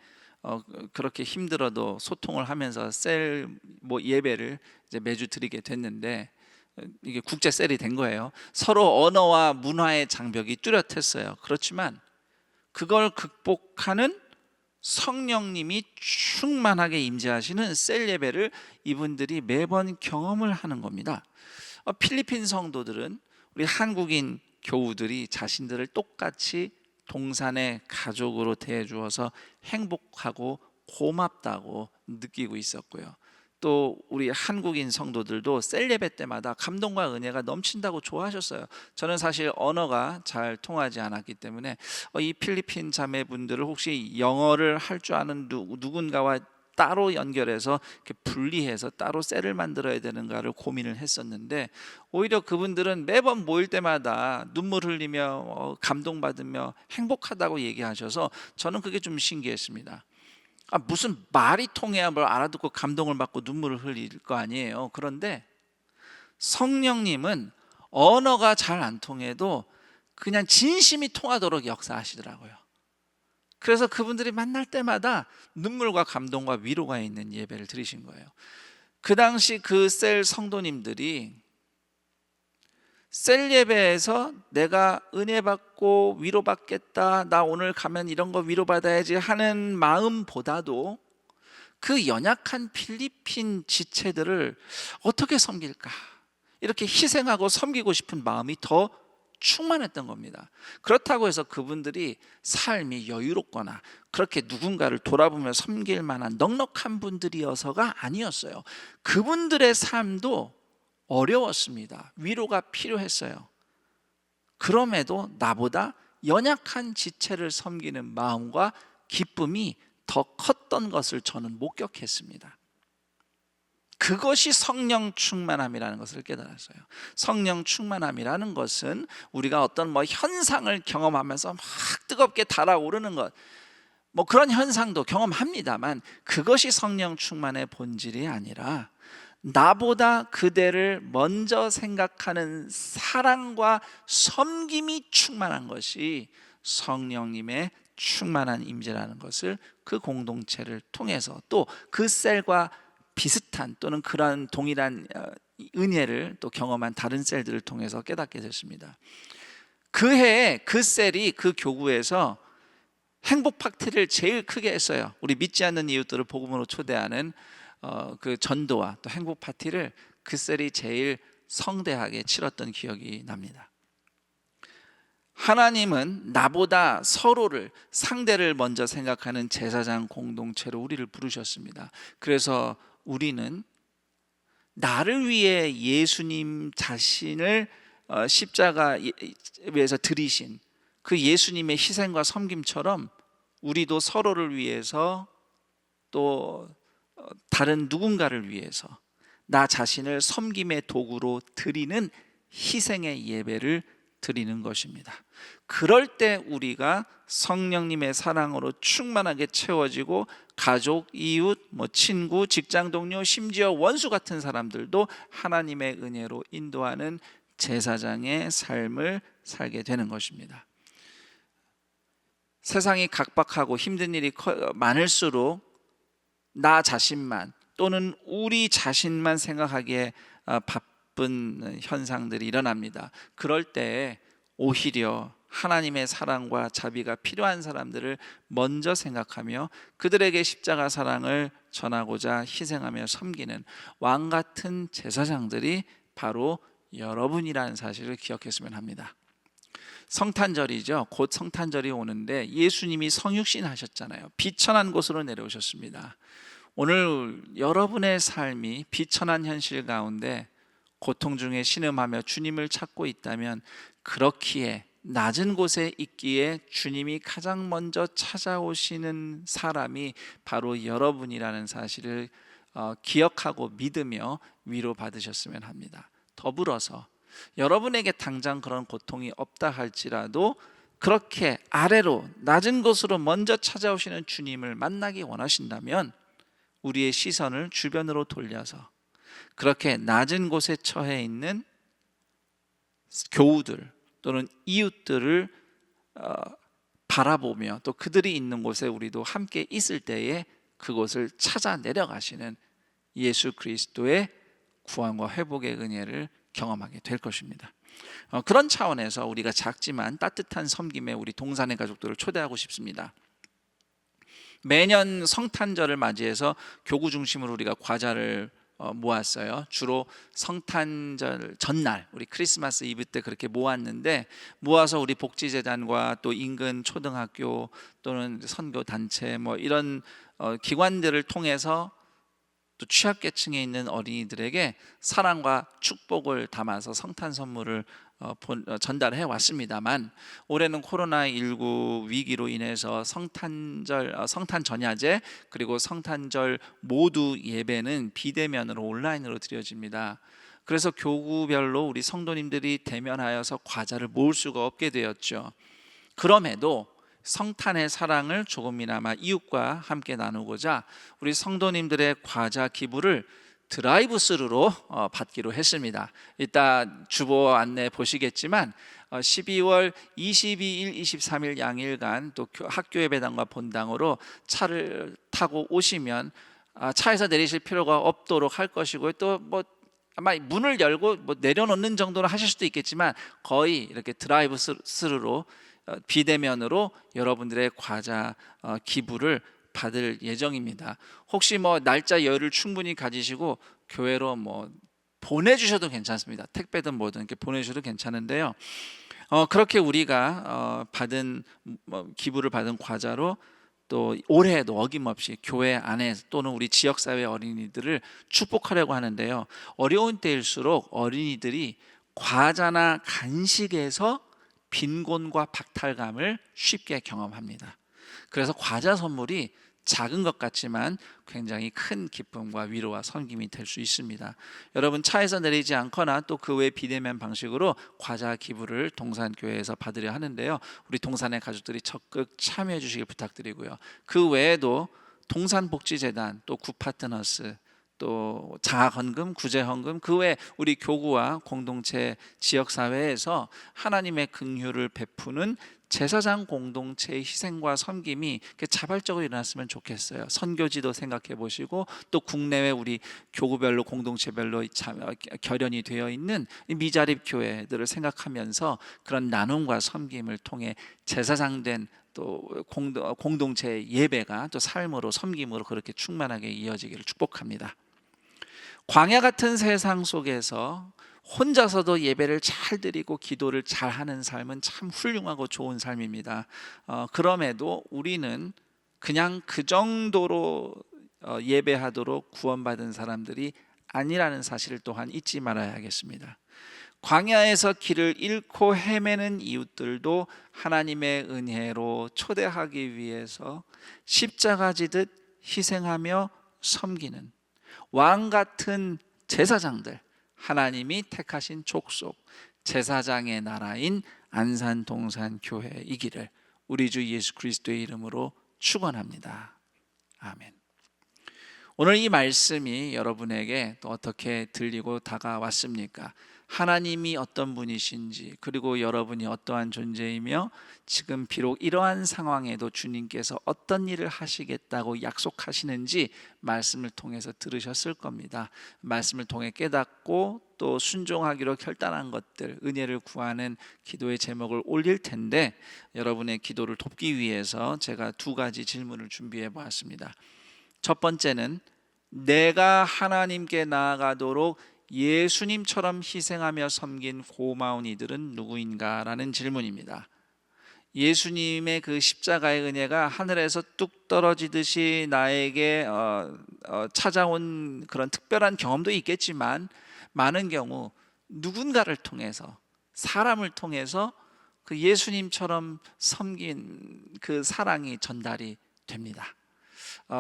그렇게 힘들어도 소통을 하면서 셀 예배를 이제 매주 드리게 됐는데, 이게 국제 셀이 된 거예요. 서로 언어와 문화의 장벽이 뚜렷했어요. 그렇지만 그걸 극복하는 성령님이 충만하게 임재하시는 셀 예배를 이분들이 매번 경험을 하는 겁니다. 필리핀 성도들은 우리 한국인 교우들이 자신들을 똑같이 동산의 가족으로 대해주어서 행복하고 고맙다고 느끼고 있었고요. 또 우리 한국인 성도들도 셀 예배 때마다 감동과 은혜가 넘친다고 좋아하셨어요. 저는 사실 언어가 잘 통하지 않았기 때문에 이 필리핀 자매분들을 혹시 영어를 할 줄 아는 누군가와 따로 연결해서 이렇게 분리해서 따로 셀을 만들어야 되는가를 고민을 했었는데, 오히려 그분들은 매번 모일 때마다 눈물 흘리며 감동받으며 행복하다고 얘기하셔서 저는 그게 좀 신기했습니다. 무슨 말이 통해야 뭘 알아듣고 감동을 받고 눈물을 흘릴 거 아니에요. 그런데 성령님은 언어가 잘 안 통해도 그냥 진심이 통하도록 역사하시더라고요. 그래서 그분들이 만날 때마다 눈물과 감동과 위로가 있는 예배를 드리신 거예요. 그 당시 그 셀 성도님들이 셀 예배에서 내가 은혜 받고 위로받겠다, 나 오늘 가면 이런 거 위로받아야지 하는 마음보다도 그 연약한 필리핀 지체들을 어떻게 섬길까, 이렇게 희생하고 섬기고 싶은 마음이 더 충만했던 겁니다. 그렇다고 해서 그분들이 삶이 여유롭거나 그렇게 누군가를 돌아보며 섬길 만한 넉넉한 분들이어서가 아니었어요. 그분들의 삶도 어려웠습니다. 위로가 필요했어요. 그럼에도 나보다 연약한 지체를 섬기는 마음과 기쁨이 더 컸던 것을 저는 목격했습니다. 그것이 성령 충만함이라는 것을 깨달았어요. 성령 충만함이라는 것은 우리가 어떤 현상을 경험하면서 막 뜨겁게 달아오르는 것, 그런 현상도 경험합니다만, 그것이 성령 충만의 본질이 아니라 나보다 그대를 먼저 생각하는 사랑과 섬김이 충만한 것이 성령님의 충만한 임재라는 것을 그 공동체를 통해서, 또 그 셀과 비슷한 또는 그러한 동일한 은혜를 또 경험한 다른 셀들을 통해서 깨닫게 됐습니다. 그 해에 그 셀이 그 교구에서 행복 파티를 제일 크게 했어요. 우리 믿지 않는 이웃들을 복음으로 초대하는 그 전도와 또 행복 파티를 그 셀이 제일 성대하게 치렀던 기억이 납니다. 하나님은 나보다 서로를, 상대를 먼저 생각하는 제사장 공동체로 우리를 부르셨습니다. 그래서 우리는 나를 위해 예수님 자신을 십자가에서 드리신 그 예수님의 희생과 섬김처럼 우리도 서로를 위해서, 또 다른 누군가를 위해서 나 자신을 섬김의 도구로 드리는 희생의 예배를 드리는 것입니다. 그럴 때 우리가 성령님의 사랑으로 충만하게 채워지고 가족, 이웃, 친구, 직장 동료, 심지어 원수 같은 사람들도 하나님의 은혜로 인도하는 제사장의 삶을 살게 되는 것입니다. 세상이 각박하고 힘든 일이 많을수록 나 자신만 또는 우리 자신만 생각하기에 바쁜 현상들이 일어납니다. 그럴 때 오히려 하나님의 사랑과 자비가 필요한 사람들을 먼저 생각하며 그들에게 십자가 사랑을 전하고자 희생하며 섬기는 왕 같은 제사장들이 바로 여러분이라는 사실을 기억했으면 합니다. 성탄절이죠. 곧 성탄절이 오는데 예수님이 성육신 하셨잖아요. 비천한 곳으로 내려오셨습니다. 오늘 여러분의 삶이 비천한 현실 가운데 고통 중에 신음하며 주님을 찾고 있다면, 그렇기에 낮은 곳에 있기에 주님이 가장 먼저 찾아오시는 사람이 바로 여러분이라는 사실을 기억하고 믿으며 위로받으셨으면 합니다. 더불어서 여러분에게 당장 그런 고통이 없다 할지라도 그렇게 아래로 낮은 곳으로 먼저 찾아오시는 주님을 만나기 원하신다면 우리의 시선을 주변으로 돌려서 그렇게 낮은 곳에 처해 있는 교우들 또는 이웃들을 바라보며 또 그들이 있는 곳에 우리도 함께 있을 때에 그곳을 찾아 내려가시는 예수 그리스도의 구원과 회복의 은혜를 경험하게 될 것입니다. 그런 차원에서 우리가 작지만 따뜻한 섬김에 우리 동산의 가족들을 초대하고 싶습니다. 매년 성탄절을 맞이해서 교구 중심으로 우리가 과자를 모았어요. 주로 성탄절 전날, 우리 크리스마스 이브 때 그렇게 모았는데, 모아서 우리 복지재단과 또 인근 초등학교 또는 선교단체 이런 기관들을 통해서 또 취약계층에 있는 어린이들에게 사랑과 축복을 담아서 성탄 선물을 전달해 왔습니다만, 올해는 코로나19 위기로 인해서 성탄 전야제 그리고 성탄절 모두 예배는 비대면으로 온라인으로 드려집니다. 그래서 교구별로 우리 성도님들이 대면하여서 과자를 모을 수가 없게 되었죠. 그럼에도 성탄의 사랑을 조금이나마 이웃과 함께 나누고자 우리 성도님들의 과자 기부를 드라이브 스루로 받기로 했습니다. 이따 주보 안내 보시겠지만 12월 22일, 23일 양일간 또 학교 예배당과 본당으로 차를 타고 오시면 차에서 내리실 필요가 없도록 할 것이고요. 또 아마 문을 열고 내려놓는 정도는 하실 수도 있겠지만 거의 이렇게 드라이브 스루로 비대면으로 여러분들의 과자 기부를 받을 예정입니다. 혹시 날짜 여유를 충분히 가지시고 교회로 보내주셔도 괜찮습니다. 택배든 뭐든 이렇게 보내주셔도 괜찮은데요. 그렇게 우리가 받은 기부를 받은 과자로 또 올해에도 어김없이 교회 안에 또는 우리 지역사회 어린이들을 축복하려고 하는데요. 어려운 때일수록 어린이들이 과자나 간식에서 빈곤과 박탈감을 쉽게 경험합니다. 그래서 과자 선물이 작은 것 같지만 굉장히 큰 기쁨과 위로와 섬김이 될 수 있습니다. 여러분 차에서 내리지 않거나 또 그 외 비대면 방식으로 과자 기부를 동산교회에서 받으려 하는데요. 우리 동산의 가족들이 적극 참여해 주시길 부탁드리고요. 그 외에도 동산복지재단 또 구파트너스 또 자아헌금, 구제헌금, 그 외 우리 교구와 공동체 지역사회에서 하나님의 긍휼을 베푸는 제사장 공동체의 희생과 섬김이 자발적으로 일어났으면 좋겠어요. 선교지도 생각해 보시고 또 국내외 우리 교구별로 공동체별로 결연이 되어 있는 미자립 교회들을 생각하면서 그런 나눔과 섬김을 통해 제사장된 또 공동체의 예배가 또 삶으로 섬김으로 그렇게 충만하게 이어지기를 축복합니다. 광야 같은 세상 속에서 혼자서도 예배를 잘 드리고 기도를 잘 하는 삶은 참 훌륭하고 좋은 삶입니다. 그럼에도 우리는 그냥 그 정도로 예배하도록 구원받은 사람들이 아니라는 사실을 또한 잊지 말아야 하겠습니다. 광야에서 길을 잃고 헤매는 이웃들도 하나님의 은혜로 초대하기 위해서 십자가 지듯 희생하며 섬기는 왕 같은 제사장들, 하나님이 택하신 족속, 제사장의 나라인 안산동산교회이기를 우리 주 예수 그리스도의 이름으로 축원합니다. 아멘. 오늘 이 말씀이 여러분에게 또 어떻게 들리고 다가왔습니까? 하나님이 어떤 분이신지, 그리고 여러분이 어떠한 존재이며 지금 비록 이러한 상황에도 주님께서 어떤 일을 하시겠다고 약속하시는지 말씀을 통해서 들으셨을 겁니다. 말씀을 통해 깨닫고 또 순종하기로 결단한 것들, 은혜를 구하는 기도의 제목을 올릴 텐데, 여러분의 기도를 돕기 위해서 제가 두 가지 질문을 준비해 보았습니다. 첫 번째는 내가 하나님께 나아가도록 예수님처럼 희생하며 섬긴 고마운 이들은 누구인가라는 질문입니다. 예수님의 그 십자가의 은혜가 하늘에서 뚝 떨어지듯이 나에게 찾아온 그런 특별한 경험도 있겠지만, 많은 경우 누군가를 통해서, 사람을 통해서 그 예수님처럼 섬긴 그 사랑이 전달이 됩니다.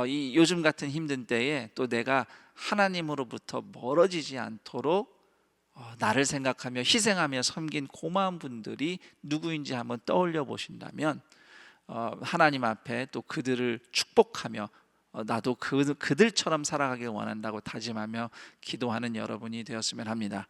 이 요즘 같은 힘든 때에 또 내가 하나님으로부터 멀어지지 않도록 나를 생각하며 희생하며 섬긴 고마운 분들이 누구인지 한번 떠올려 보신다면, 하나님 앞에 또 그들을 축복하며 나도 그들처럼 살아가길 원한다고 다짐하며 기도하는 여러분이 되었으면 합니다.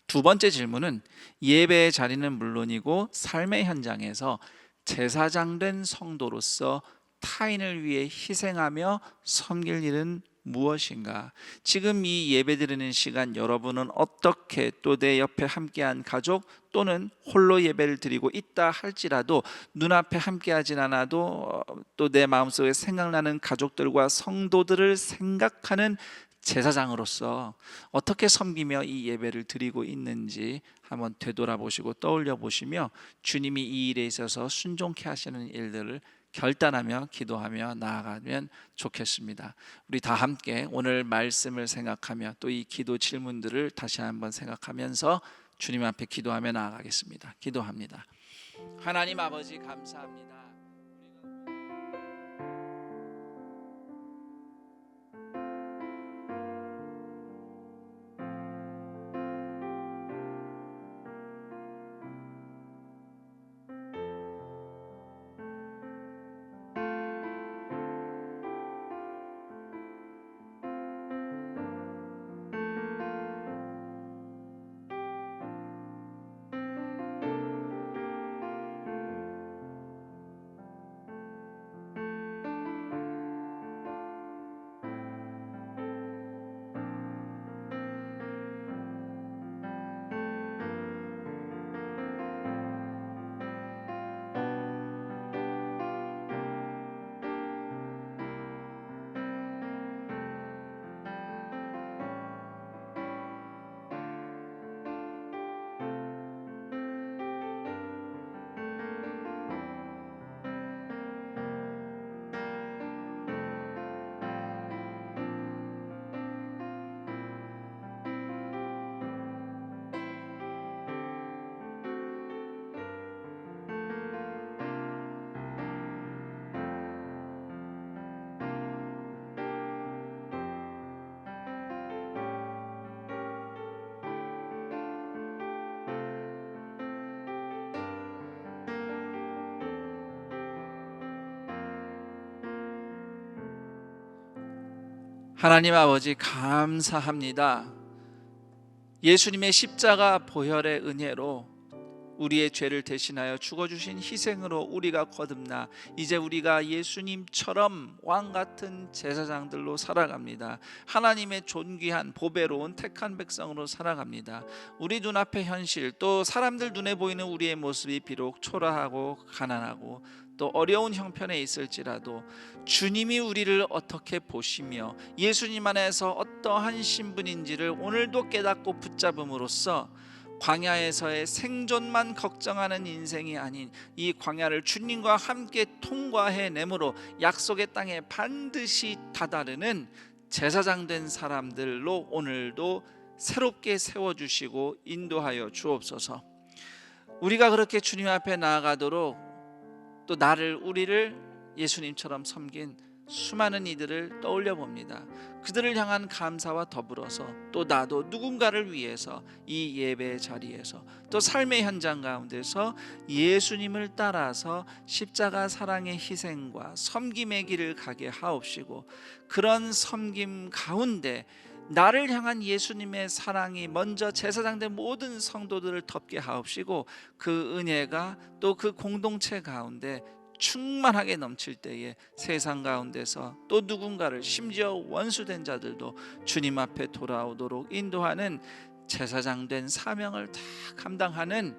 두 번째 질문은, 예배의 자리는 물론이고 삶의 현장에서 제사장 된 성도로서 타인을 위해 희생하며 섬길 일은 무엇인가? 지금 이 예배드리는 시간 여러분은 어떻게, 또 내 옆에 함께한 가족 또는 홀로 예배를 드리고 있다 할지라도 눈앞에 함께하진 않아도 또 내 마음속에 생각나는 가족들과 성도들을 생각하는 제사장으로서 어떻게 섬기며 이 예배를 드리고 있는지 한번 되돌아보시고 떠올려 보시며, 주님이 이 일에 있어서 순종케 하시는 일들을 결단하며 기도하며 나아가면 좋겠습니다. 우리 다 함께 오늘 말씀을 생각하며 또 이 기도 질문들을 다시 한번 생각하면서 주님 앞에 기도하며 나아가겠습니다. 기도합니다. 하나님 아버지, 감사합니다. 하나님 아버지, 감사합니다. 예수님의 십자가 보혈의 은혜로 우리의 죄를 대신하여 죽어주신 희생으로 우리가 거듭나 이제 우리가 예수님처럼 왕같은 제사장들로 살아갑니다. 하나님의 존귀한 보배로운 택한 백성으로 살아갑니다. 우리 눈앞의 현실, 또 사람들 눈에 보이는 우리의 모습이 비록 초라하고 가난하고 또 어려운 형편에 있을지라도 주님이 우리를 어떻게 보시며 예수님 안에서 어떠한 신분인지를 오늘도 깨닫고 붙잡음으로써 광야에서의 생존만 걱정하는 인생이 아닌 이 광야를 주님과 함께 통과해내므로 약속의 땅에 반드시 다다르는 제사장 된 사람들로 오늘도 새롭게 세워주시고 인도하여 주옵소서. 우리가 그렇게 주님 앞에 나아가도록 또 우리를 예수님처럼 섬긴 수많은 이들을 떠올려 봅니다. 그들을 향한 감사와 더불어서 또 나도 누군가를 위해서 이 예배의 자리에서 또 삶의 현장 가운데서 예수님을 따라서 십자가 사랑의 희생과 섬김의 길을 가게 하옵시고, 그런 섬김 가운데 나를 향한 예수님의 사랑이 먼저 제사장된 모든 성도들을 덮게 하옵시고, 그 은혜가 또 그 공동체 가운데 충만하게 넘칠 때에 세상 가운데서 또 누군가를, 심지어 원수된 자들도 주님 앞에 돌아오도록 인도하는 제사장 된 사명을 다 감당하는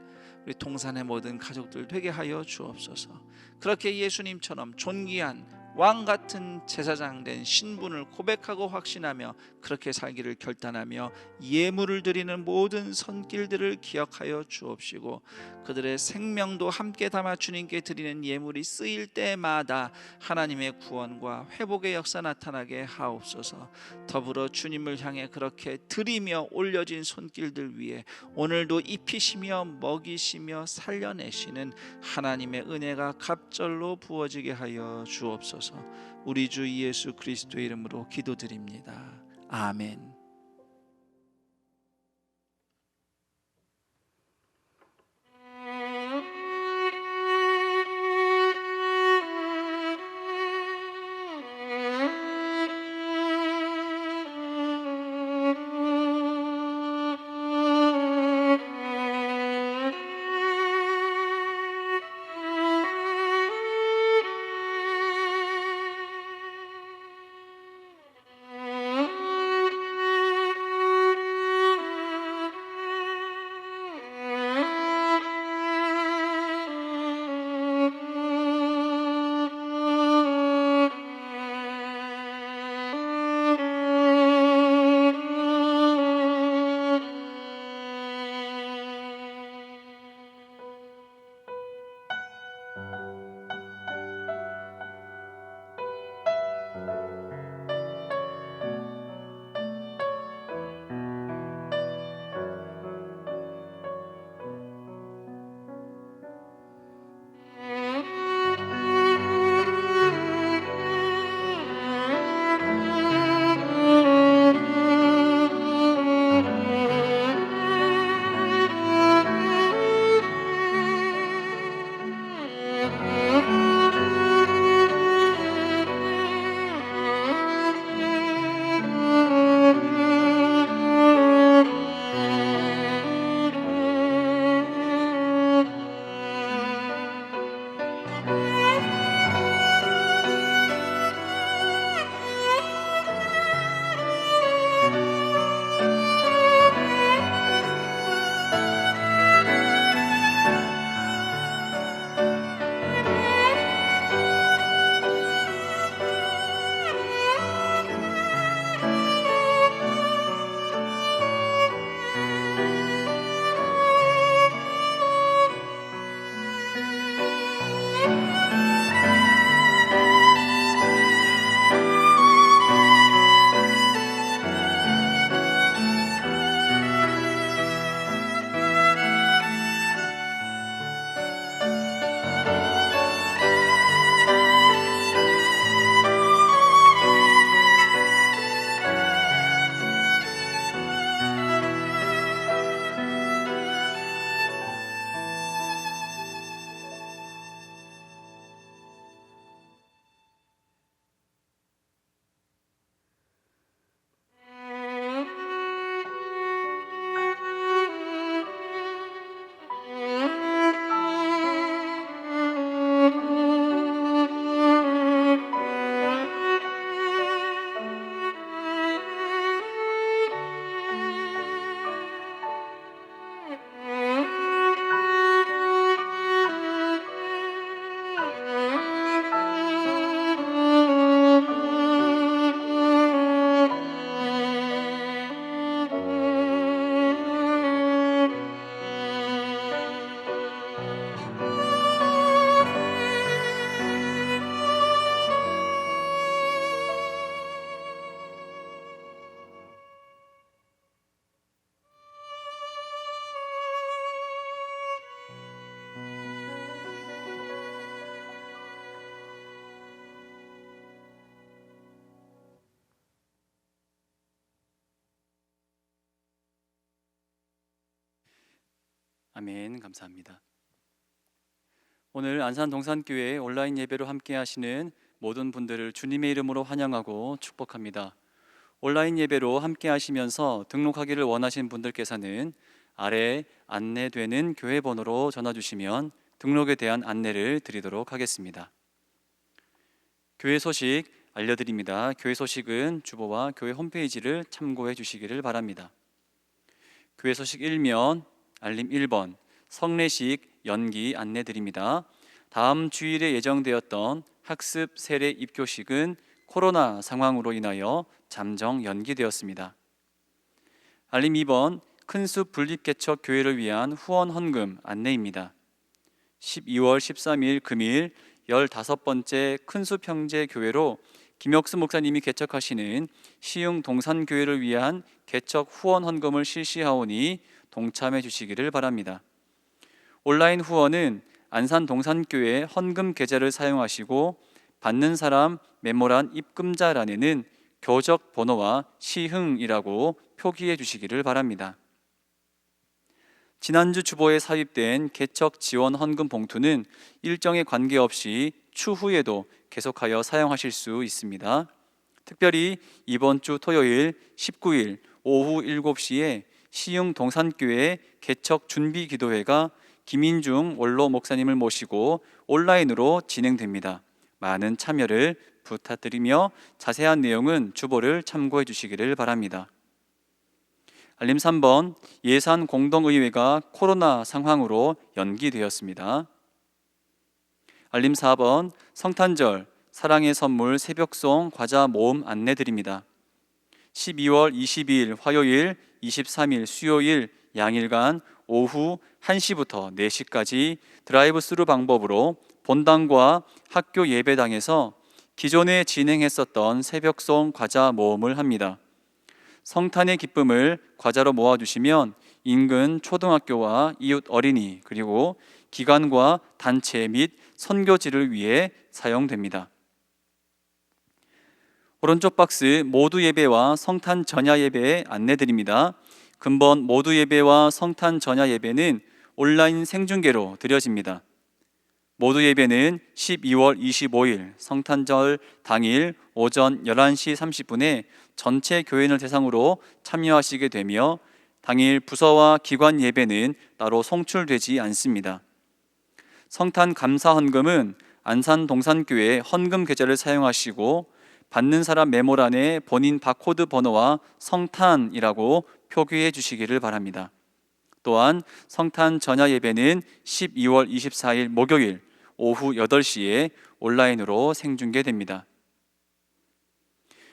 우리 동산의 모든 가족들 되게 하여 주옵소서. 그렇게 예수님처럼 존귀한 왕 같은 제사장 된 신분을 고백하고 확신하며 그렇게 살기를 결단하며 예물을 드리는 모든 손길들을 기억하여 주옵시고 그들의 생명도 함께 담아 주님께 드리는 예물이 쓰일 때마다 하나님의 구원과 회복의 역사 나타나게 하옵소서. 더불어 주님을 향해 그렇게 드리며 올려진 손길들 위에 오늘도 입히시며 먹이시며 살려내시는 하나님의 은혜가 갑절로 부어지게 하여 주옵소서. 우리 주 예수 그리스도의 이름으로 기도드립니다. 아멘. 아멘. 감사합니다. 오늘 안산 동산교회 온라인 예배로 함께 하시는 모든 분들을 주님의 이름으로 환영하고 축복합니다. 온라인 예배로 함께 하시면서 등록하기를 원하신 분들께서는 아래 안내되는 교회 번호로 전화 주시면 등록에 대한 안내를 드리도록 하겠습니다. 교회 소식 알려드립니다. 교회 소식은 주보와 교회 홈페이지를 참고해 주시기를 바랍니다. 교회 소식 1면 알림 1번 성례식 연기 안내 드립니다. 다음 주일에 예정되었던 학습 세례 입교식은 코로나 상황으로 인하여 잠정 연기되었습니다. 알림 2번 큰숲 분립개척 교회를 위한 후원 헌금 안내입니다. 12월 13일 금일 15번째 큰숲 형제 교회로 김혁수 목사님이 개척하시는 시흥 동산교회를 위한 개척 후원 헌금을 실시하오니 동참해 주시기를 바랍니다. 온라인 후원은 안산 동산교회 헌금 계좌를 사용하시고 받는 사람 메모란 입금자란에는 교적 번호와 시흥이라고 표기해 주시기를 바랍니다. 지난주 주보에 삽입된 개척 지원 헌금 봉투는 일정에 관계없이 추후에도 계속하여 사용하실 수 있습니다. 특별히 이번 주 토요일 19일 오후 7시에 시흥 동산교회 개척 준비 기도회가 김인중 원로 목사님을 모시고 온라인으로 진행됩니다. 많은 참여를 부탁드리며 자세한 내용은 주보를 참고해 주시기를 바랍니다. 알림 3번 예산 공동의회가 코로나 상황으로 연기되었습니다. 알림 4번 성탄절 사랑의 선물 새벽송 과자 모음 안내드립니다. 12월 22일 화요일, 23일 수요일 양일간 오후 1시부터 4시까지 드라이브스루 방법으로 본당과 학교 예배당에서 기존에 진행했었던 새벽송 과자 모음을 합니다. 성탄의 기쁨을 과자로 모아주시면 인근 초등학교와 이웃 어린이 그리고 기관과 단체 및 선교지를 위해 사용됩니다. 오른쪽 박스 모두 예배와 성탄 전야 예배에 안내드립니다. 근본 모두 예배와 성탄 전야 예배는 온라인 생중계로 드려집니다. 모두 예배는 12월 25일 성탄절 당일 오전 11시 30분에 전체 교인을 대상으로 참여하시게 되며 당일 부서와 기관 예배는 따로 송출되지 않습니다. 성탄 감사 헌금은 안산 동산교회 헌금 계좌를 사용하시고 받는 사람 메모란에 본인 바코드 번호와 성탄이라고 표기해 주시기를 바랍니다. 또한 성탄 전야 예배는 12월 24일 목요일 오후 8시에 온라인으로 생중계됩니다.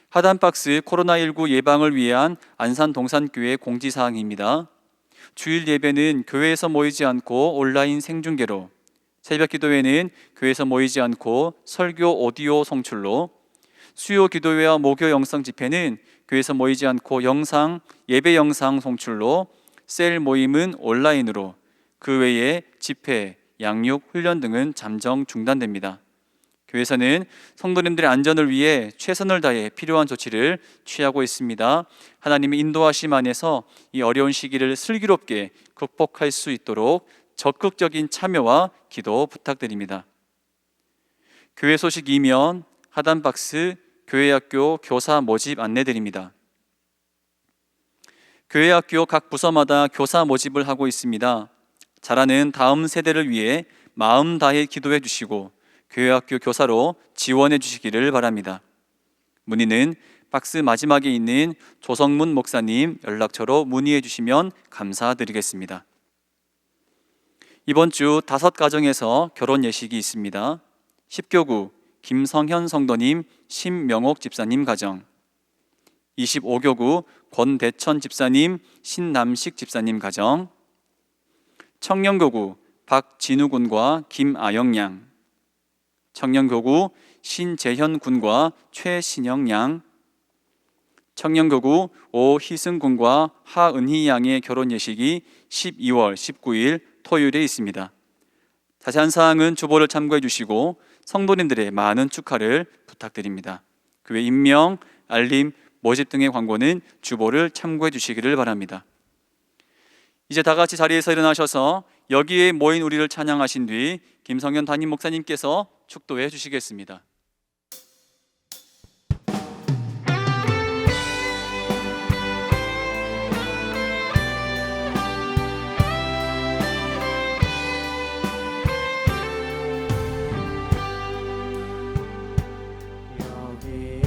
하단 박스 코로나19 예방을 위한 안산 동산교회 공지사항입니다. 주일 예배는 교회에서 모이지 않고 온라인 생중계로, 새벽 기도회는 교회에서 모이지 않고 설교 오디오 송출로, 수요 기도회와 목요 영상 집회는 교회에서 모이지 않고 예배 영상 송출로, 셀 모임은 온라인으로, 그 외에 집회, 양육, 훈련 등은 잠정 중단됩니다. 교회에서는 성도님들의 안전을 위해 최선을 다해 필요한 조치를 취하고 있습니다. 하나님의 인도하심 안에서 이 어려운 시기를 슬기롭게 극복할 수 있도록 적극적인 참여와 기도 부탁드립니다. 교회 소식 이면 하단 박스 교회학교 교사 모집 안내드립니다. 교회학교 각 부서마다 교사 모집을 하고 있습니다. 자라는 다음 세대를 위해 마음 다해 기도해 주시고 교회학교 교사로 지원해 주시기를 바랍니다. 문의는 박스 마지막에 있는 조성문 목사님 연락처로 문의해 주시면 감사드리겠습니다. 이번 주 5가정에서 결혼 예식이 있습니다. 10교구 김성현 성도님, 신명옥 집사님 가정, 25교구 권대천 집사님, 신남식 집사님 가정, 청년교구 박진우 군과 김아영 양, 청년교구 신재현 군과 최신영 양, 청년교구 오희승 군과 하은희 양의 결혼 예식이 12월 19일 토요일에 있습니다. 자세한 사항은 주보를 참고해 주시고 성도님들의 많은 축하를 부탁드립니다. 그 외 임명, 알림, 모집 등의 광고는 주보를 참고해 주시기를 바랍니다. 이제 다 같이 자리에서 일어나셔서 여기에 모인 우리를 찬양하신 뒤 김성현 담임 목사님께서 축도해 주시겠습니다. 여기에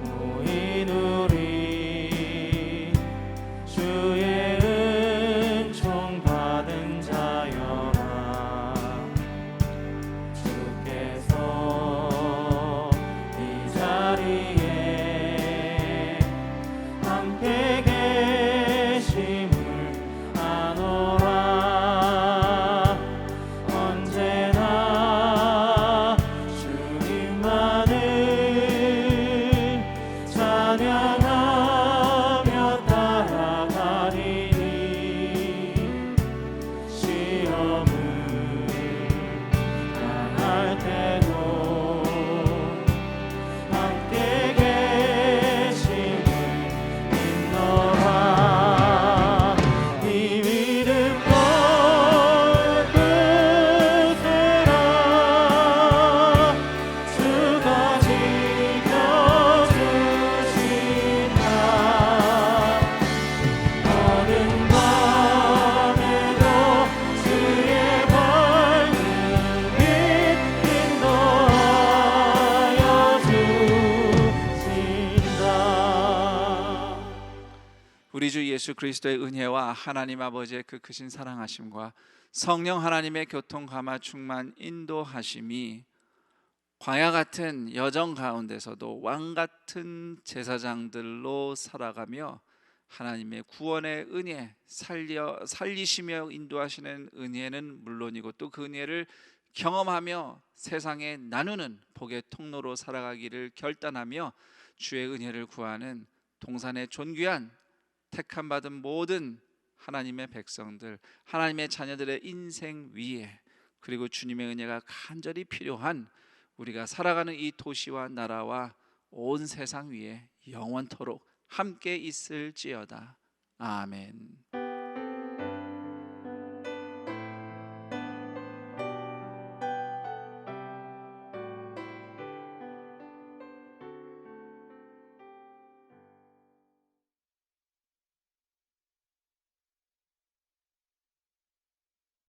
모인 우리 주의 은총 받은 자여라 주께 찬양하며 따라가리니 시험을 당할 때도 함께 계심을 믿노라. 이 믿음 굳세라. 주가 지켜주신다. 어느 밤에도 주의 밝은 빛 인도하여 주신다. 우리 주 예수 그리스도의 은혜와 하나님 아버지의 그 크신 사랑하심과 성령 하나님의 교통 감화 충만 인도하심이 광야 같은 여정 가운데서도 왕 같은 제사장들로 살아가며 하나님의 구원의 은혜 살리시며 인도하시는 은혜는 물론이고 또 그 은혜를 경험하며 세상에 나누는 복의 통로로 살아가기를 결단하며 주의 은혜를 구하는 동산의 존귀한 택함 받은 모든 하나님의 백성들, 하나님의 자녀들의 인생 위에, 그리고 주님의 은혜가 간절히 필요한 우리가 살아가는 이 도시와 나라와 온 세상 위에 영원토록 함께 있을지어다. 아멘.